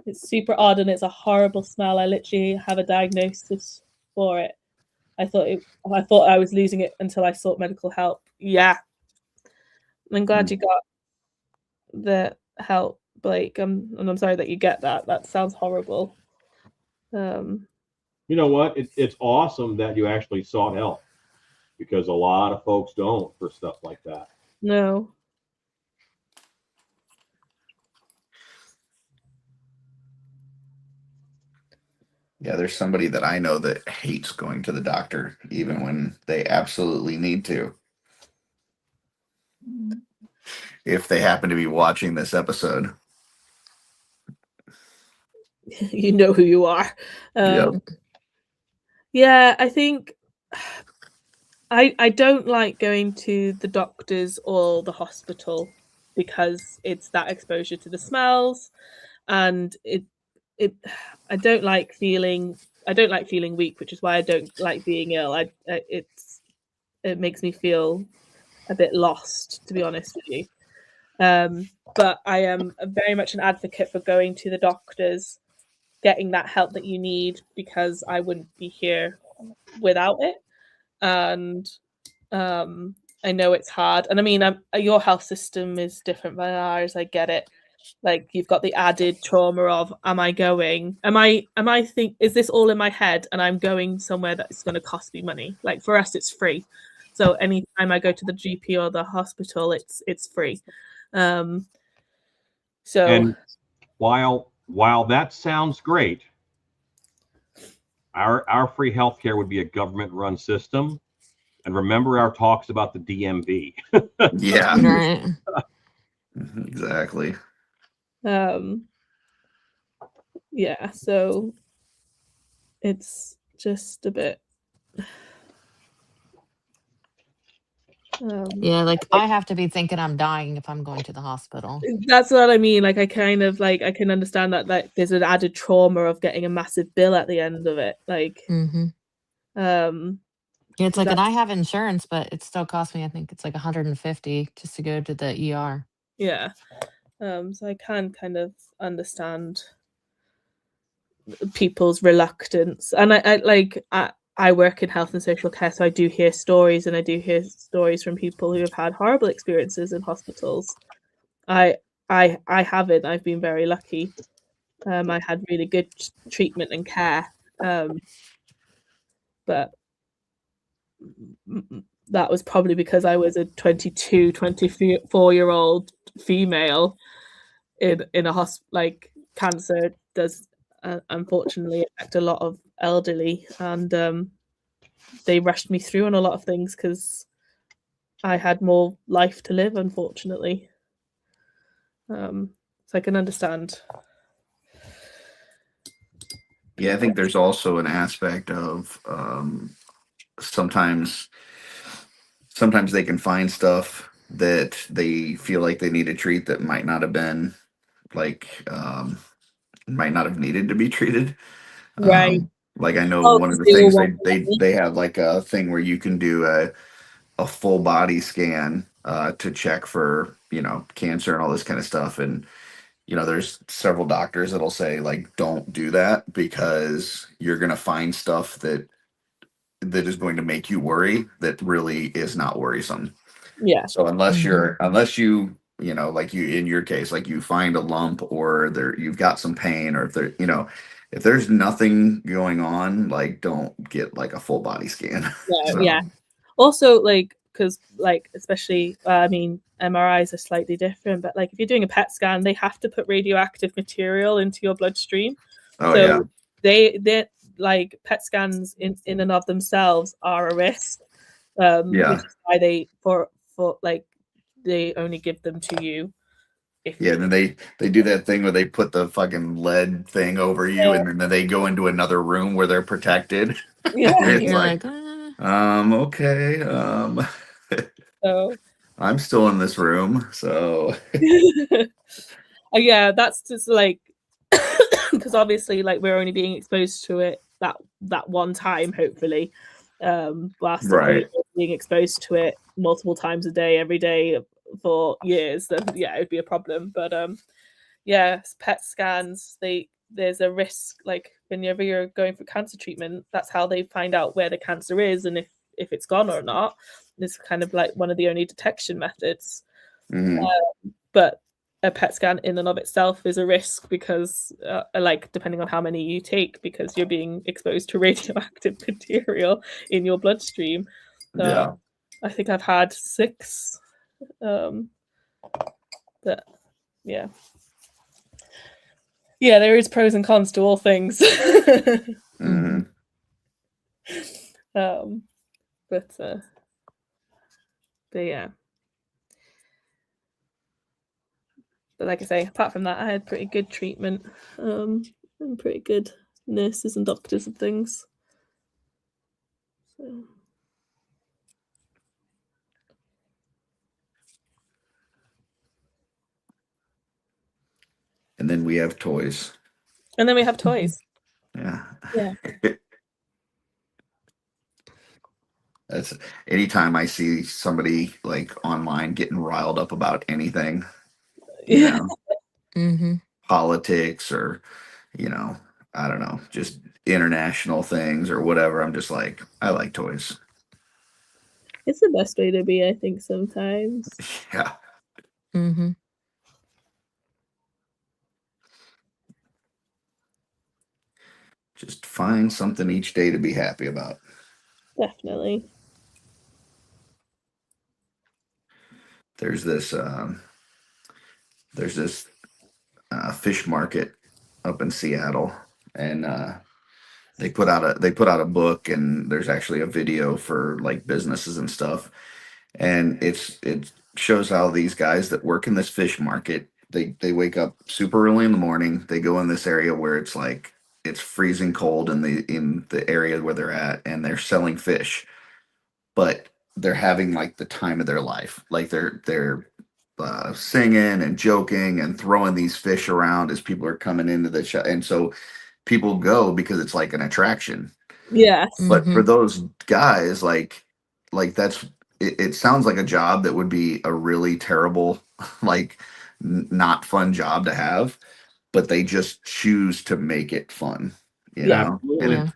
S3: It's super odd, and it's a horrible smell. I literally have a diagnosis for it. I thought I was losing it until I sought medical help. Yeah. I'm glad you got the help, Blake. And I'm sorry that you get that. That sounds horrible.
S4: You know what? It's awesome that you actually sought help, because a lot of folks don't for stuff like that.
S3: No.
S2: Yeah, there's somebody that I know that hates going to the doctor, even when they absolutely need to. If they happen to be watching this episode.
S3: You know who you are. Yeah, I think I don't like going to the doctors or the hospital because it's that exposure to the smells, and I don't like feeling weak, which is why I don't like being ill. It makes me feel a bit lost, to be honest with you. But I am very much an advocate for going to the doctors, getting that help that you need, because I wouldn't be here without it. And I know it's hard. And I mean, your health system is different than ours. I get it. Like, you've got the added trauma of, is this all in my head and I'm going somewhere that's going to cost me money? Like, for us, it's free. So anytime I go to the GP or the hospital, it's free. So,
S4: and while that sounds great, our free healthcare would be a government-run system. And remember our talks about the DMV.
S2: Yeah.
S5: Right.
S2: Exactly.
S3: Yeah, so it's just a bit
S5: yeah, like I have to be thinking I'm dying if I'm going to the hospital.
S3: That's what I mean. Like, I kind of like, I can understand that, like, there's an added trauma of getting a massive bill at the end of it. Like,
S5: it's like, and I have insurance, but it still costs me, I think it's like $150 just to go to the ER.
S3: Yeah. So I can kind of understand people's reluctance, and I work in health and social care, so I do hear stories, and I do hear stories from people who have had horrible experiences in hospitals. I haven't. I've been very lucky. I had really good treatment and care, but that was probably because I was a 22, 24-year-old female in a hospital. Like, cancer does unfortunately affect a lot of elderly, and they rushed me through on a lot of things because I had more life to live, unfortunately. So I can understand.
S2: Yeah, I think there's also an aspect of sometimes they can find stuff that they feel like they need to treat that might not have been might not have needed to be treated.
S3: Right.
S2: Like, I know one of the things they have, like, a thing where you can do a full body scan to check for, cancer and all this kind of stuff. And, there's several doctors that'll say, like, don't do that because you're going to find stuff that is going to make you worry that really is not worrisome.
S3: Yeah.
S2: So unless you, like you, in your case, like, you find a lump or you've got some pain, or if there's nothing going on, like, don't get like a full body scan.
S3: Yeah. Also, like, because, like, especially, I mean, MRIs are slightly different, but like, if you're doing a PET scan, they have to put radioactive material into your bloodstream.
S2: Oh, so yeah.
S3: They like, PET scans in and of themselves are a risk. Which is why they only give them to you
S2: Yeah, and then they do that thing where they put the fucking lead thing over you, and then they go into another room where they're protected.
S3: Yeah.
S2: It's
S5: You're
S2: like, okay,
S3: So
S2: I'm still in this room, so
S3: yeah, that's just like because obviously like we're only being exposed to it that one time, hopefully. Whilst if we
S2: right.
S3: were being exposed to it multiple times a day, every day for years, then yeah, it'd be a problem. But yeah, PET scans, there's a risk, like whenever you're going for cancer treatment, that's how they find out where the cancer is and if it's gone or not. It's kind of like one of the only detection methods.
S2: Mhm.
S3: But a PET scan in and of itself is a risk because like depending on how many you take, because you're being exposed to radioactive material in your bloodstream.
S2: Yeah.
S3: I think I've had 6. But yeah, there is pros and cons to all things.
S2: Mhm.
S3: But yeah. But like I say, apart from that, I had pretty good treatment, and pretty good nurses and doctors and things. So.
S2: And then we have toys.
S3: And then we have toys.
S2: Yeah.
S3: Yeah.
S2: That's anytime I see somebody like online getting riled up about anything, you
S3: Yeah.
S2: know,
S5: Mm-hmm.
S2: politics or, I don't know, just international things or whatever. I'm just like, I like toys.
S3: It's the best way to be, I think, sometimes.
S2: Yeah.
S5: Mm-hmm.
S2: Just find something each day to be happy about.
S3: Definitely.
S2: There's this fish market up in Seattle, and they put out a book, and there's actually a video for like businesses and stuff, and it shows how these guys that work in this fish market, they wake up super early in the morning, they go in this area where it's freezing cold in the area where they're at, and they're selling fish, but they're having like the time of their life, like they're singing and joking and throwing these fish around as people are coming into the shop, and so people go because it's like an attraction.
S3: Yes.
S2: But for
S5: Mhm.
S2: those guys, like that's it sounds like a job that would be a really terrible, like not fun job to have, but they just choose to make it fun,
S3: Yeah.
S2: and
S5: Yeah.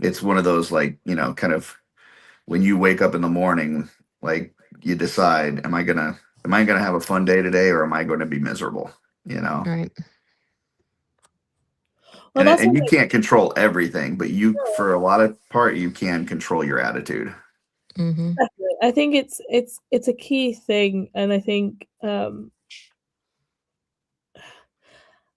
S2: it's one of those like, kind of when you wake up in the morning, like you decide, am I gonna have a fun day today, or am I going to be miserable?
S5: Right.
S3: Well,
S2: And
S3: that's
S2: and
S3: what
S2: you can't control everything, but you for a lot of part you can control your attitude.
S5: Mm-hmm.
S3: definitely. I think it's a key thing, and I think I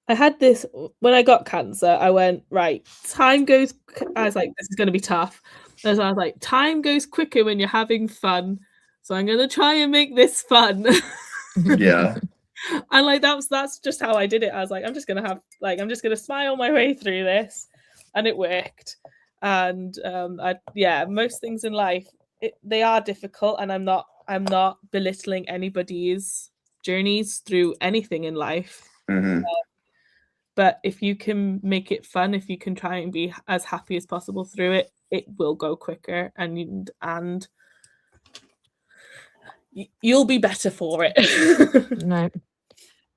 S3: had this when I got cancer. I went, right, time goes. I was like, this is going to be tough. And so I was like, time goes quicker when you're having fun. So I'm going to try and make this fun.
S2: Yeah.
S3: And like that's just how I did it. I was like, I'm just gonna smile my way through this, and it worked. And most things in life they are difficult, and I'm not belittling anybody's journeys through anything in life.
S2: Hmm.
S3: But if you can make it fun, if you can try and be as happy as possible through it, it will go quicker, and you'll be better for it.
S5: Right.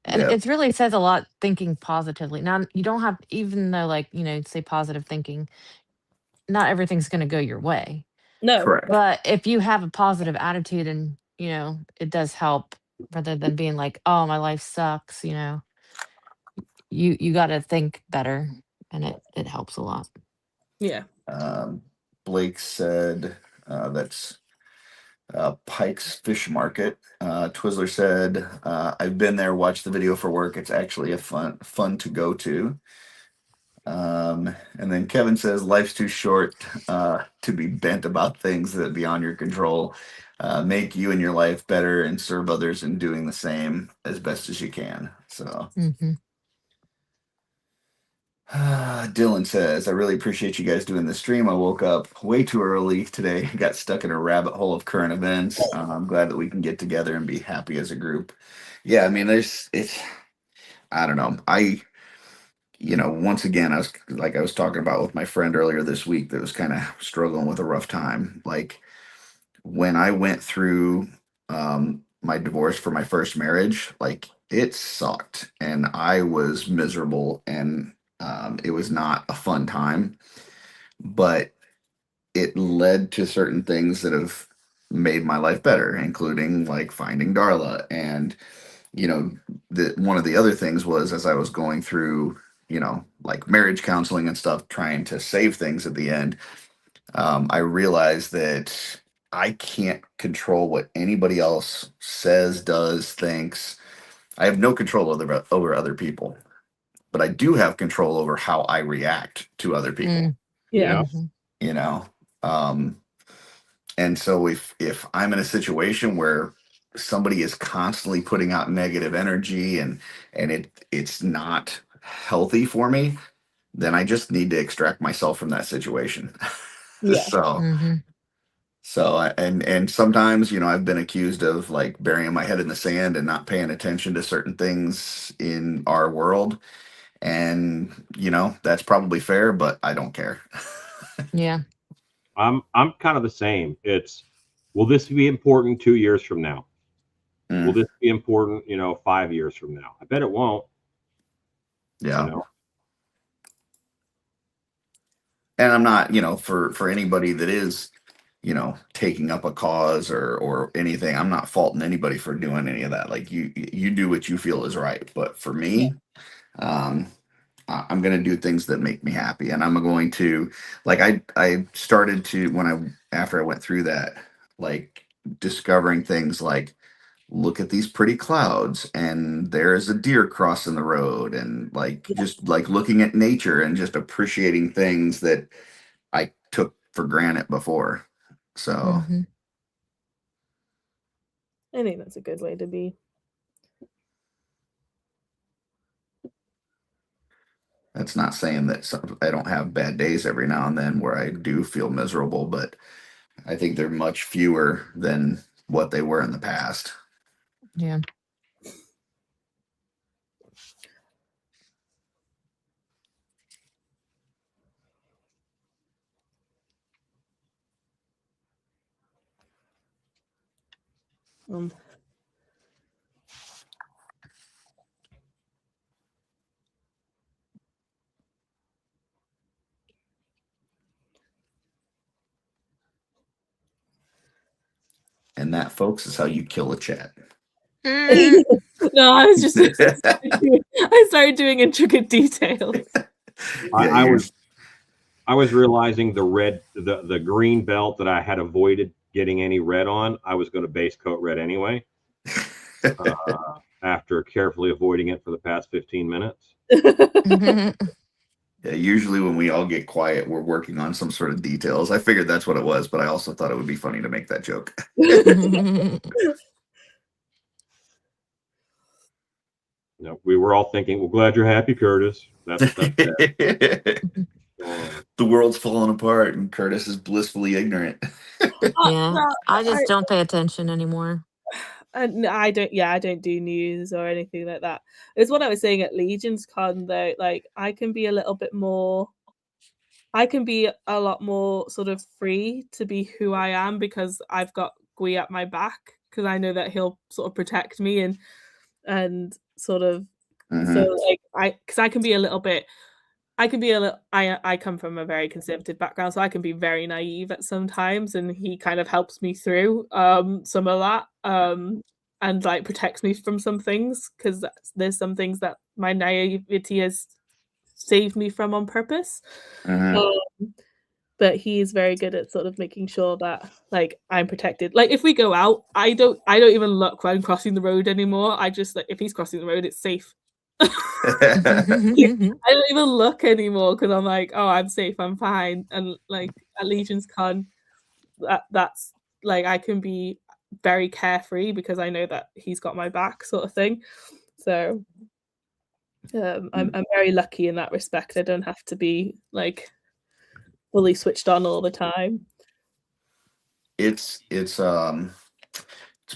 S5: And
S2: Yeah.
S5: it really says a lot thinking positively. Now, you don't have, even though, like, say positive thinking, not everything's going to go your way.
S3: No.
S2: Correct.
S5: But if you have a positive attitude and, it does help rather than being like, oh, my life sucks, you got to think better, and it helps a lot.
S3: Yeah.
S2: Blake said that's Pike's Fish Market. Twizzler said, I've been there, watched the video for work. It's actually a fun to go to. And then Kevin says, life's too short to be bent about things that are beyond your control. Make you and your life better and serve others in doing the same as best as you can. So Dylan says, I really appreciate you guys doing the stream. I woke up way too early today, got stuck in a rabbit hole of current events. I'm glad that we can get together and be happy as a group. Yeah, I mean, I don't know. Once again, I was talking about with my friend earlier this week that was kind of struggling with a rough time. Like when I went through my divorce for my first marriage, like it sucked and I was miserable and it was not a fun time, but it led to certain things that have made my life better, including like finding Darla. And, one of the other things was as I was going through like marriage counseling and stuff, trying to save things at the end, I realized that I can't control what anybody else says, does, thinks. I have no control over other people, but I do have control over how I react to other people.
S3: Yeah.
S2: And so if I'm in a situation where somebody is constantly putting out negative energy and it's not healthy for me, then I just need to extract myself from that situation.
S3: Yeah.
S2: And sometimes, I've been accused of like burying my head in the sand and not paying attention to certain things in our world. And, that's probably fair, but I don't care.
S5: Yeah.
S4: I'm kind of the same. Will this be important 2 years from now? Will this be important, 5 years from now? I bet it won't.
S2: Yeah. And I'm not, for anybody that is, taking up a cause or anything, I'm not faulting anybody for doing any of that. Like you do what you feel is right. But for me, I'm going to do things that make me happy. And I'm going to, like, I started to, after I went through that, like discovering things like, look at these pretty clouds and there's a deer crossing the road, and like just like looking at nature and just appreciating things that I took for granted before. So
S3: I think that's a good way to be.
S2: That's not saying that I don't have bad days every now and then where I do feel miserable, but I think they're much fewer than what they were in the past.
S5: Yeah.
S2: And that, folks, is how you kill a chat.
S3: No, I was just I started doing intricate details.
S4: I was realizing the green belt that I had avoided getting any red on, I was going to base coat red anyway. After carefully avoiding it for the past 15 minutes.
S2: Yeah, usually when we all get quiet, we're working on some sort of details. I figured that's what it was, but I also thought it would be funny to make that joke.
S4: No, we were all thinking, well, glad you're happy, Curtis. That's
S2: the world's falling apart and Curtis is blissfully ignorant.
S5: Yeah, I just don't pay attention anymore.
S3: I don't do news or anything like that. It's what I was saying at Legion's Con though. Like I can be a lot more sort of free to be who I am because I've got Gui at my back, because I know that he'll sort of protect me and sort of so like I come from a very conservative background, so I can be very naive at some times, and he kind of helps me through some of that and like protects me from some things, because there's some things that my naivety has saved me from on purpose. But he is very good at sort of making sure that like I'm protected. Like if we go out, I don't even look when I'm crossing the road anymore. I just, like, if he's crossing the road, it's safe. I don't even look anymore because I'm like, oh, I'm safe, I'm fine. And like at Legion's Con, that's like I can be very carefree because I know that he's got my back, sort of thing. So I'm very lucky in that respect. I don't have to be like fully switched on all the time.
S2: It's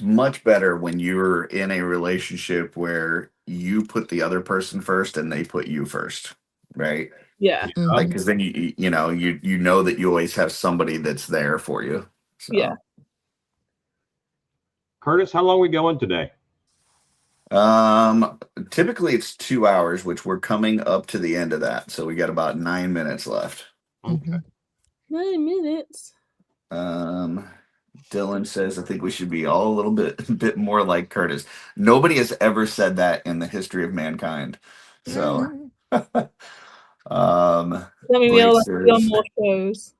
S2: much better when you're in a relationship where you put the other person first and they put you first, right?
S3: Yeah.
S2: Like, because then you know that you always have somebody that's there for you. So.
S3: Yeah.
S4: Curtis, how long are we going today?
S2: Typically it's 2 hours, which we're coming up to the end of that. So we got about 9 minutes left.
S4: Okay.
S3: 9 minutes.
S2: Dylan says, I think we should be all a little bit more like Curtis. Nobody has ever said that in the history of mankind. So,
S3: Let me be able to be on more shows.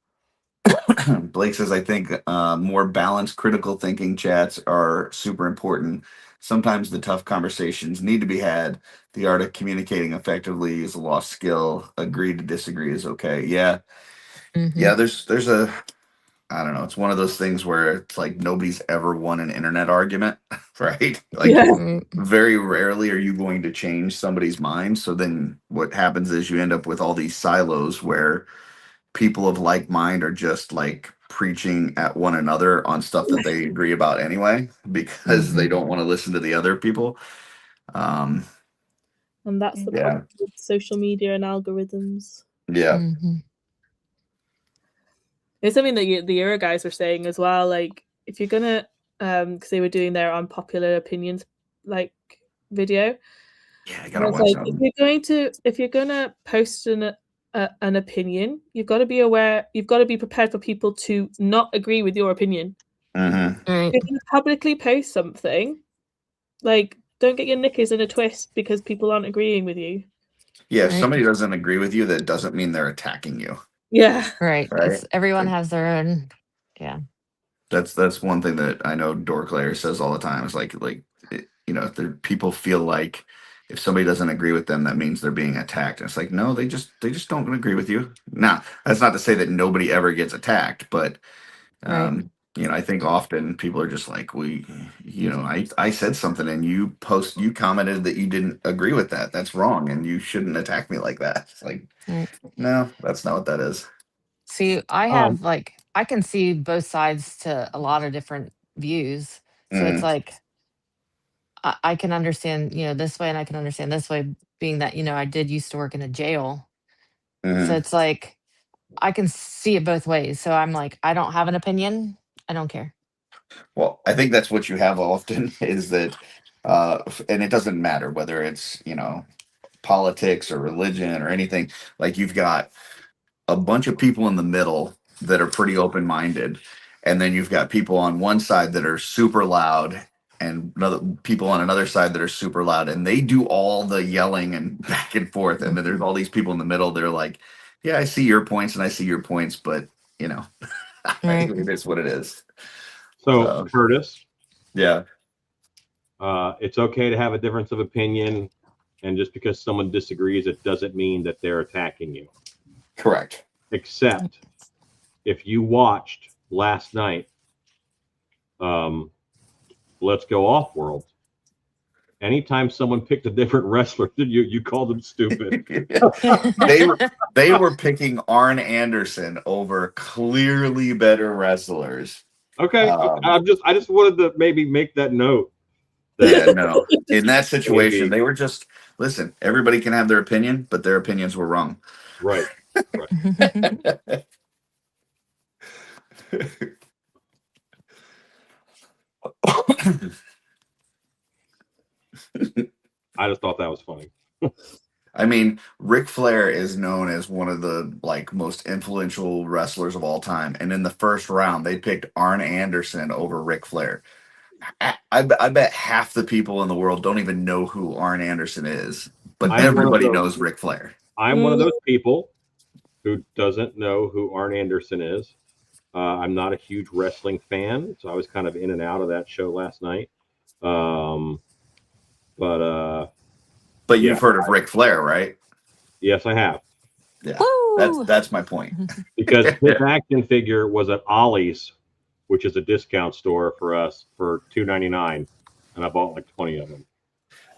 S2: Blake says, I think more balanced, critical thinking chats are super important. Sometimes the tough conversations need to be had. The art of communicating effectively is a lost skill. Agree to disagree is okay. Yeah. Yeah, there's a, I don't know. It's one of those things where it's like nobody's ever won an internet argument, right? Like very rarely are you going to change somebody's mind. So then what happens is you end up with all these silos where people of like mind are just like preaching at one another on stuff that they agree about anyway, because they don't want to listen to the other people.
S3: And that's the problem with social media and algorithms.
S2: Yeah.
S3: It's something that the Euro guys were saying as well. Like, if you're gonna, because they were doing their unpopular opinions like video.
S2: Yeah, I gotta watch
S3: that. If you're gonna post an opinion, you've got to be aware. You've got to be prepared for people to not agree with your opinion. If you publicly post something, like, don't get your knickers in a twist because people aren't agreeing with you.
S2: Yeah, if somebody doesn't agree with you, that doesn't mean they're attacking you.
S3: Yeah.
S5: Right. Everyone has their own. Yeah.
S2: That's one thing that I know Dorklayer says all the time. Is like people feel like if somebody doesn't agree with them, that means they're being attacked. And it's like, no, they just don't agree with you. Now, that's not to say that nobody ever gets attacked, but I think often people are just like, I said something and you commented that you didn't agree with that. That's wrong. And you shouldn't attack me like that. It's like, no, that's not what that is.
S5: See, I have I can see both sides to a lot of different views. So it's like, I can understand, this way, and I can understand this way, being that, I did used to work in a jail. So it's like, I can see it both ways. So I'm like, I don't have an opinion. I don't care.
S2: Well, I think that's what you have often is that, and it doesn't matter whether it's, politics or religion or anything. Like, you've got a bunch of people in the middle that are pretty open-minded. And then you've got people on one side that are super loud and people on another side that are super loud, and they do all the yelling and back and forth. And then there's all these people in the middle. They're like, yeah, I see your points and I see your points, but it is what it is.
S4: So Curtis,
S2: yeah,
S4: it's okay to have a difference of opinion, and just because someone disagrees, it doesn't mean that they're attacking you.
S2: Correct.
S4: Except if you watched last night, Let's Go Off-World. Anytime someone picked a different wrestler than you called them stupid.
S2: They were picking Arn Anderson over clearly better wrestlers.
S4: Okay, I just wanted to maybe make that note.
S2: Yeah, no. In that situation, they were just, listen, everybody can have their opinion, but their opinions were wrong.
S4: Right. I just thought that was funny.
S2: I mean, Ric Flair is known as one of the most influential wrestlers of all time, and in the first round, they picked Arn Anderson over Ric Flair. I bet half the people in the world don't even know who Arn Anderson is, but everybody knows Ric Flair.
S4: I'm one of those people who doesn't know who Arn Anderson is. I'm not a huge wrestling fan, so I was kind of in and out of that show last night. But
S2: But you've heard of Ric Flair, right?
S4: Yes, I have.
S2: Yeah,
S5: Woo!
S2: that's my point.
S4: Because his action figure was at Ollie's, which is a discount store for us, for $2.99, and I bought like 20 of them.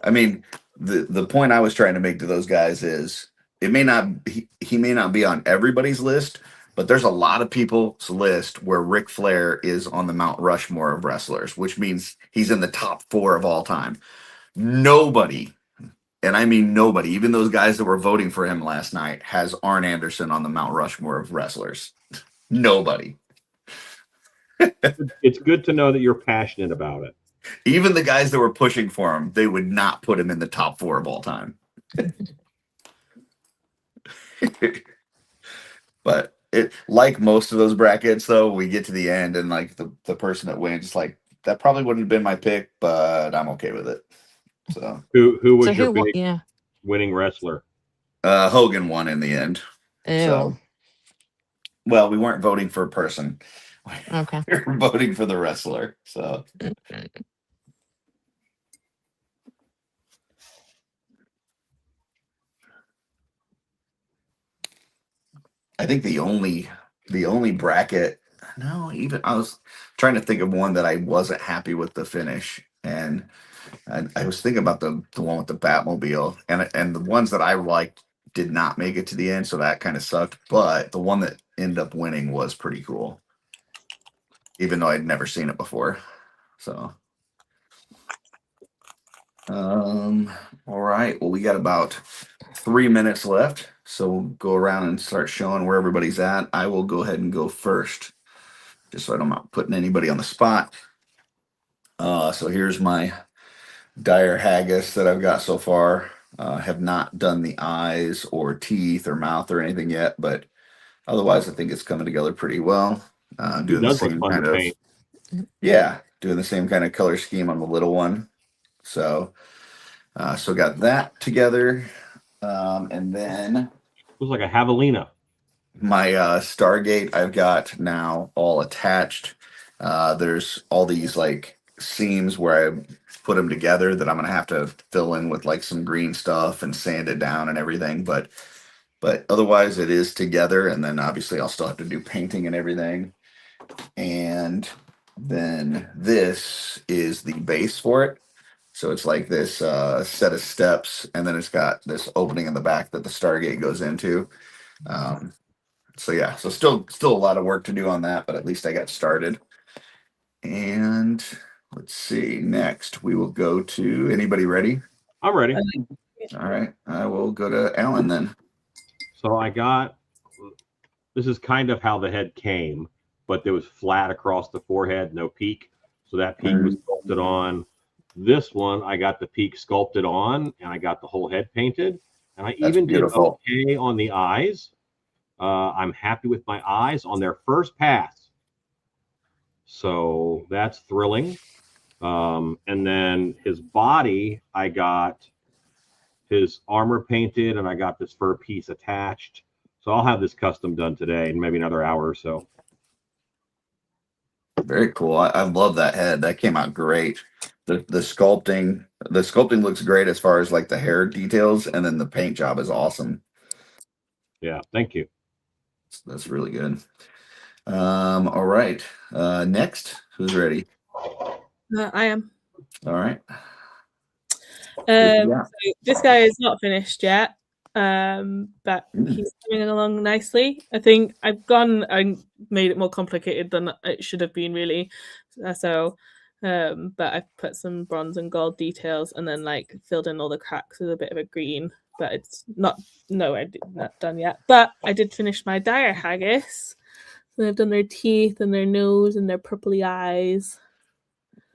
S2: I mean, the point I was trying to make to those guys is it may not he may not be on everybody's list, but there's a lot of people's list where Ric Flair is on the Mount Rushmore of wrestlers, which means he's in the top 4 of all time. Nobody, and I mean nobody, even those guys that were voting for him last night, has Arn Anderson on the Mount Rushmore of wrestlers. Nobody.
S4: It's good to know that you're passionate about it.
S2: Even the guys that were pushing for him, they would not put him in the top 4 of all time. But it, like most of those brackets, though, we get to the end and like the person that wins, like that probably wouldn't have been my pick, but I'm okay with it. So
S4: who was your big winning wrestler?
S2: Hogan won in the end.
S5: Ew.
S2: So, well, we weren't voting for a person.
S5: Okay.
S2: We were voting for the wrestler. So I think the only bracket. No, even I was trying to think of one that I wasn't happy with the finish, and I was thinking about the one with the Batmobile, and the ones that I liked did not make it to the end, so that kind of sucked. But the one that ended up winning was pretty cool, even though I'd never seen it before. So, all right. Well, we got about 3 minutes left, so we'll go around and start showing where everybody's at. I will go ahead and go first, just so I'm not putting anybody on the spot. So here's my Dire Haggis that I've got so far. Have not done the eyes or teeth or mouth or anything yet, but otherwise I think it's coming together pretty well. Doing the same kind of paint. Yeah, doing the same kind of color scheme on the little one. So got that together. And then
S4: looks like a javelina.
S2: My Stargate I've got now all attached. There's all these like seams where I put them together that I'm gonna have to fill in with like some green stuff and sand it down and everything. But otherwise it is together, and then obviously I'll still have to do painting and everything. And then this is the base for it. So it's like this set of steps, and then it's got this opening in the back that the Stargate goes into. So yeah, so still a lot of work to do on that, but at least I got started. And let's see, next we will go to, anybody ready?
S4: I'm ready.
S2: All right, I will go to Alan then.
S4: So I got, this is kind of how the head came, but there was flat across the forehead, no peak. So that peak was sculpted on. This one, I got the peak sculpted on, and I got the whole head painted. And I even did okay on the eyes. I'm happy with my eyes on their first pass. So that's thrilling. And then his body, I got his armor painted, and I got this fur piece attached. So I'll have this custom done today in maybe another hour or so.
S2: Very cool. I love that head. That came out great. The sculpting looks great as far as like the hair details, and then the paint job is awesome.
S4: Yeah, thank you.
S2: That's really good. All right. Next, who's ready?
S3: I am.
S2: All right.
S3: So this guy is not finished yet, but he's coming along nicely. I think I've gone and made it more complicated than it should have been, really. But I've put some bronze and gold details, and then like filled in all the cracks with a bit of a green. But it's not done yet. But I did finish my Dire Haggis. So I've done their teeth and their nose and their purpley eyes.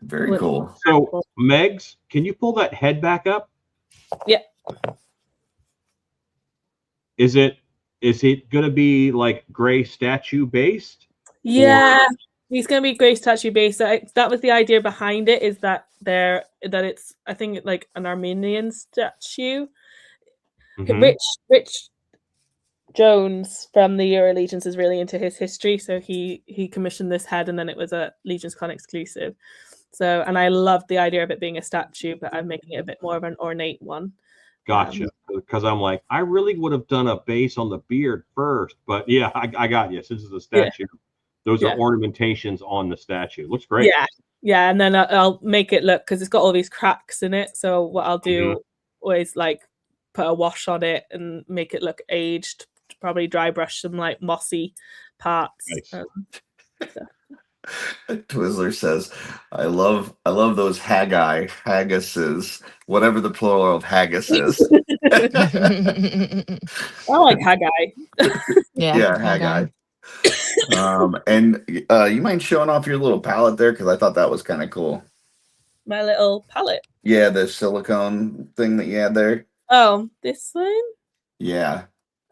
S2: Very cool.
S4: So, Megs, can you pull that head back up?
S3: Yeah.
S4: Is it going to be like gray statue based?
S3: Yeah, he's going to be gray statue based. That was the idea behind it. Is that it's I think like an Armenian statue. Mm-hmm. Rich Jones from the Euro Legions is really into his history, so he commissioned this head, and then it was a Legions Con exclusive. So, and I loved the idea of it being a statue, but I'm making it a bit more of an ornate one.
S4: Gotcha. Because I'm like, I really would have done a base on the beard first, but yeah, I got you. Since it's a statue, those are ornamentations on the statue. Looks great.
S3: Yeah, and then I'll make it look, because it's got all these cracks in it. So what I'll do always like put a wash on it and make it look aged. Probably dry brush some like mossy parts.
S4: Nice.
S2: Twizzler says, I love those haggises, whatever the plural of haggis is.
S3: I like Haggai.
S2: Yeah, Haggai. And you mind showing off your little palette there? Because I thought that was kind of cool.
S3: My little palette?
S2: Yeah, the silicone thing that you had there.
S3: Oh, this one?
S2: Yeah.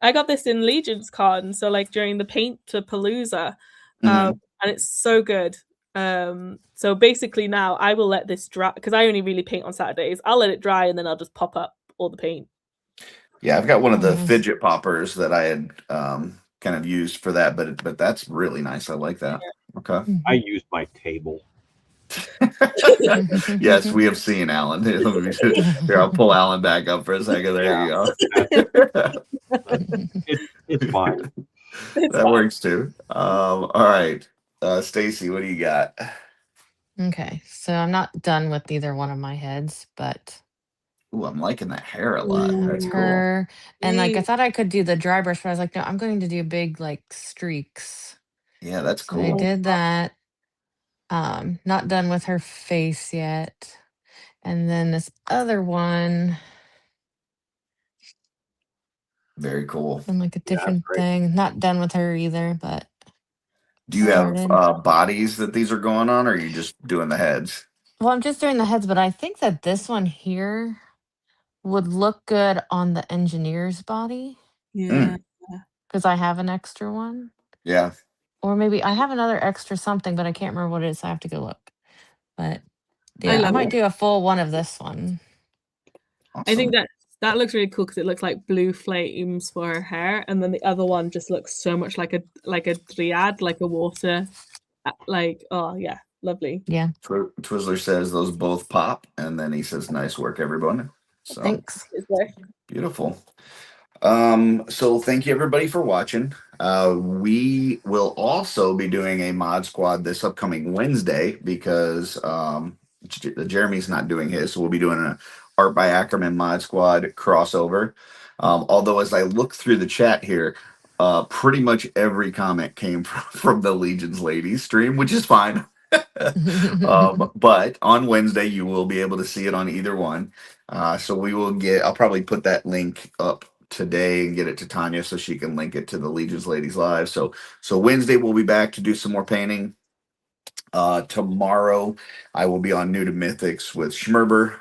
S3: I got this in Legion's Con, so like during the Paint-to-Palooza. And it's so good. So basically now I will let this dry, because I only really paint on Saturdays. I'll let it dry and then I'll just pop up all the paint.
S2: Yeah, I've got one of the fidget poppers that I had kind of used for that, but that's really nice. I like that. Okay.
S4: I used my table.
S2: Yes, we have seen Alan. Here, I'll pull Alan back up for a second. There you go.
S4: It's fine.
S2: That works too. All right. Stacy, what do you got?
S5: Okay, so I'm not done with either one of my heads, but
S2: Ooh, I'm liking that hair a lot. That's
S5: her cool. And like I thought I could do the dry brush, but I was like, no, I'm going to do big like streaks.
S2: Yeah, that's cool.
S5: So I did that. Not done with her face yet. And then this other one.
S2: Very cool.
S5: And like a different thing. Not done with her either, but
S2: do you have bodies that these are going on, or are you just doing the heads?
S5: Well, I'm just doing the heads, but I think that this one here would look good on the engineer's body.
S3: Yeah.
S5: Because I have an extra one.
S2: Yeah.
S5: Or maybe I have another extra something, but I can't remember what it is. So I have to go look. But yeah, I might do a full one of this one.
S3: Awesome. I think that looks really cool because it looks like blue flames for her hair, and then the other one just looks so much like a dryad, like a water. Like, oh yeah, lovely.
S5: Yeah.
S2: Twizzler says those both pop, and then he says, "Nice work, everyone." So
S5: thanks.
S2: Beautiful. So thank you everybody for watching. We will also be doing a mod squad this upcoming Wednesday because Jeremy's not doing his, so we'll be doing an Art by Ackerman mod squad crossover. Although as I look through the chat here, pretty much every comment came from the Legions ladies stream, which is fine. But on Wednesday you will be able to see it on either one. So we will I'll probably put that link up today and get it to Tanya so she can link it to the Legions Ladies Live. So Wednesday we'll be back to do some more painting. Tomorrow I will be on New to Mythics with Schmerber.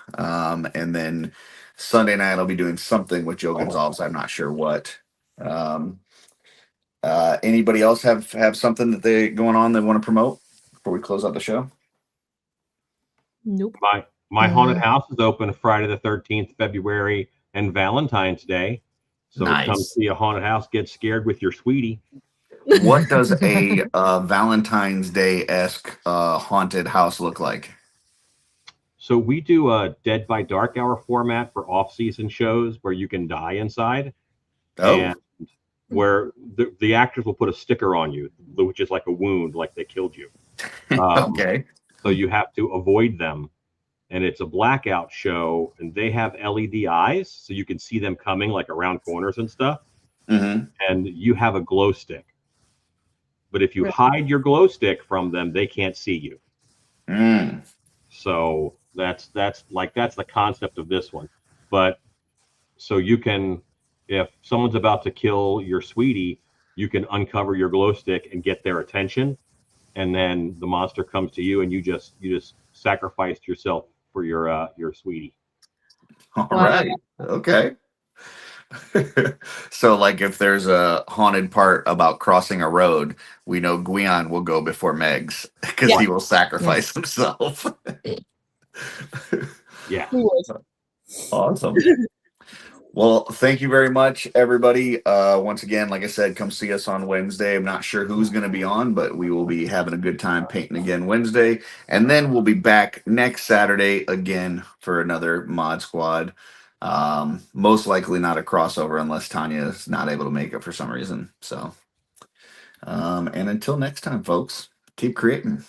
S2: And then Sunday night I'll be doing something with Joe Gonzalez. I'm not sure what. Anybody else have something that they going on they want to promote before we close out the show?
S3: Nope.
S4: My haunted house is open Friday the 13th, February, and Valentine's Day. So come see a haunted house, get scared with your sweetie.
S2: What does a Valentine's Day-esque haunted house look like?
S4: So we do a Dead by Dark Hour format for off-season shows where you can die inside.
S2: Oh.
S4: And where the actors will put a sticker on you, which is like a wound, like they killed you.
S2: Okay.
S4: So you have to avoid them. And it's a blackout show, and they have LED eyes, so you can see them coming like around corners and stuff.
S2: Mm-hmm.
S4: And you have a glow stick. But if you hide your glow stick from them, they can't see you.
S2: Mm.
S4: So that's the concept of this one. But so you can, if someone's about to kill your sweetie, you can uncover your glow stick and get their attention, and then the monster comes to you, and you just sacrificed yourself for your sweetie.
S2: All right. Okay. So like if there's a haunted part about crossing a road, we know Gwion will go before Megs because he will sacrifice himself.
S4: Yeah.
S2: Awesome. Well, thank you very much, everybody. Once again, like I said, come see us on Wednesday. I'm not sure who's going to be on, but we will be having a good time painting again Wednesday. And then we'll be back next Saturday again for another mod squad. Most likely not a crossover unless Tanya is not able to make it for some reason. So, and until next time, folks, keep creating.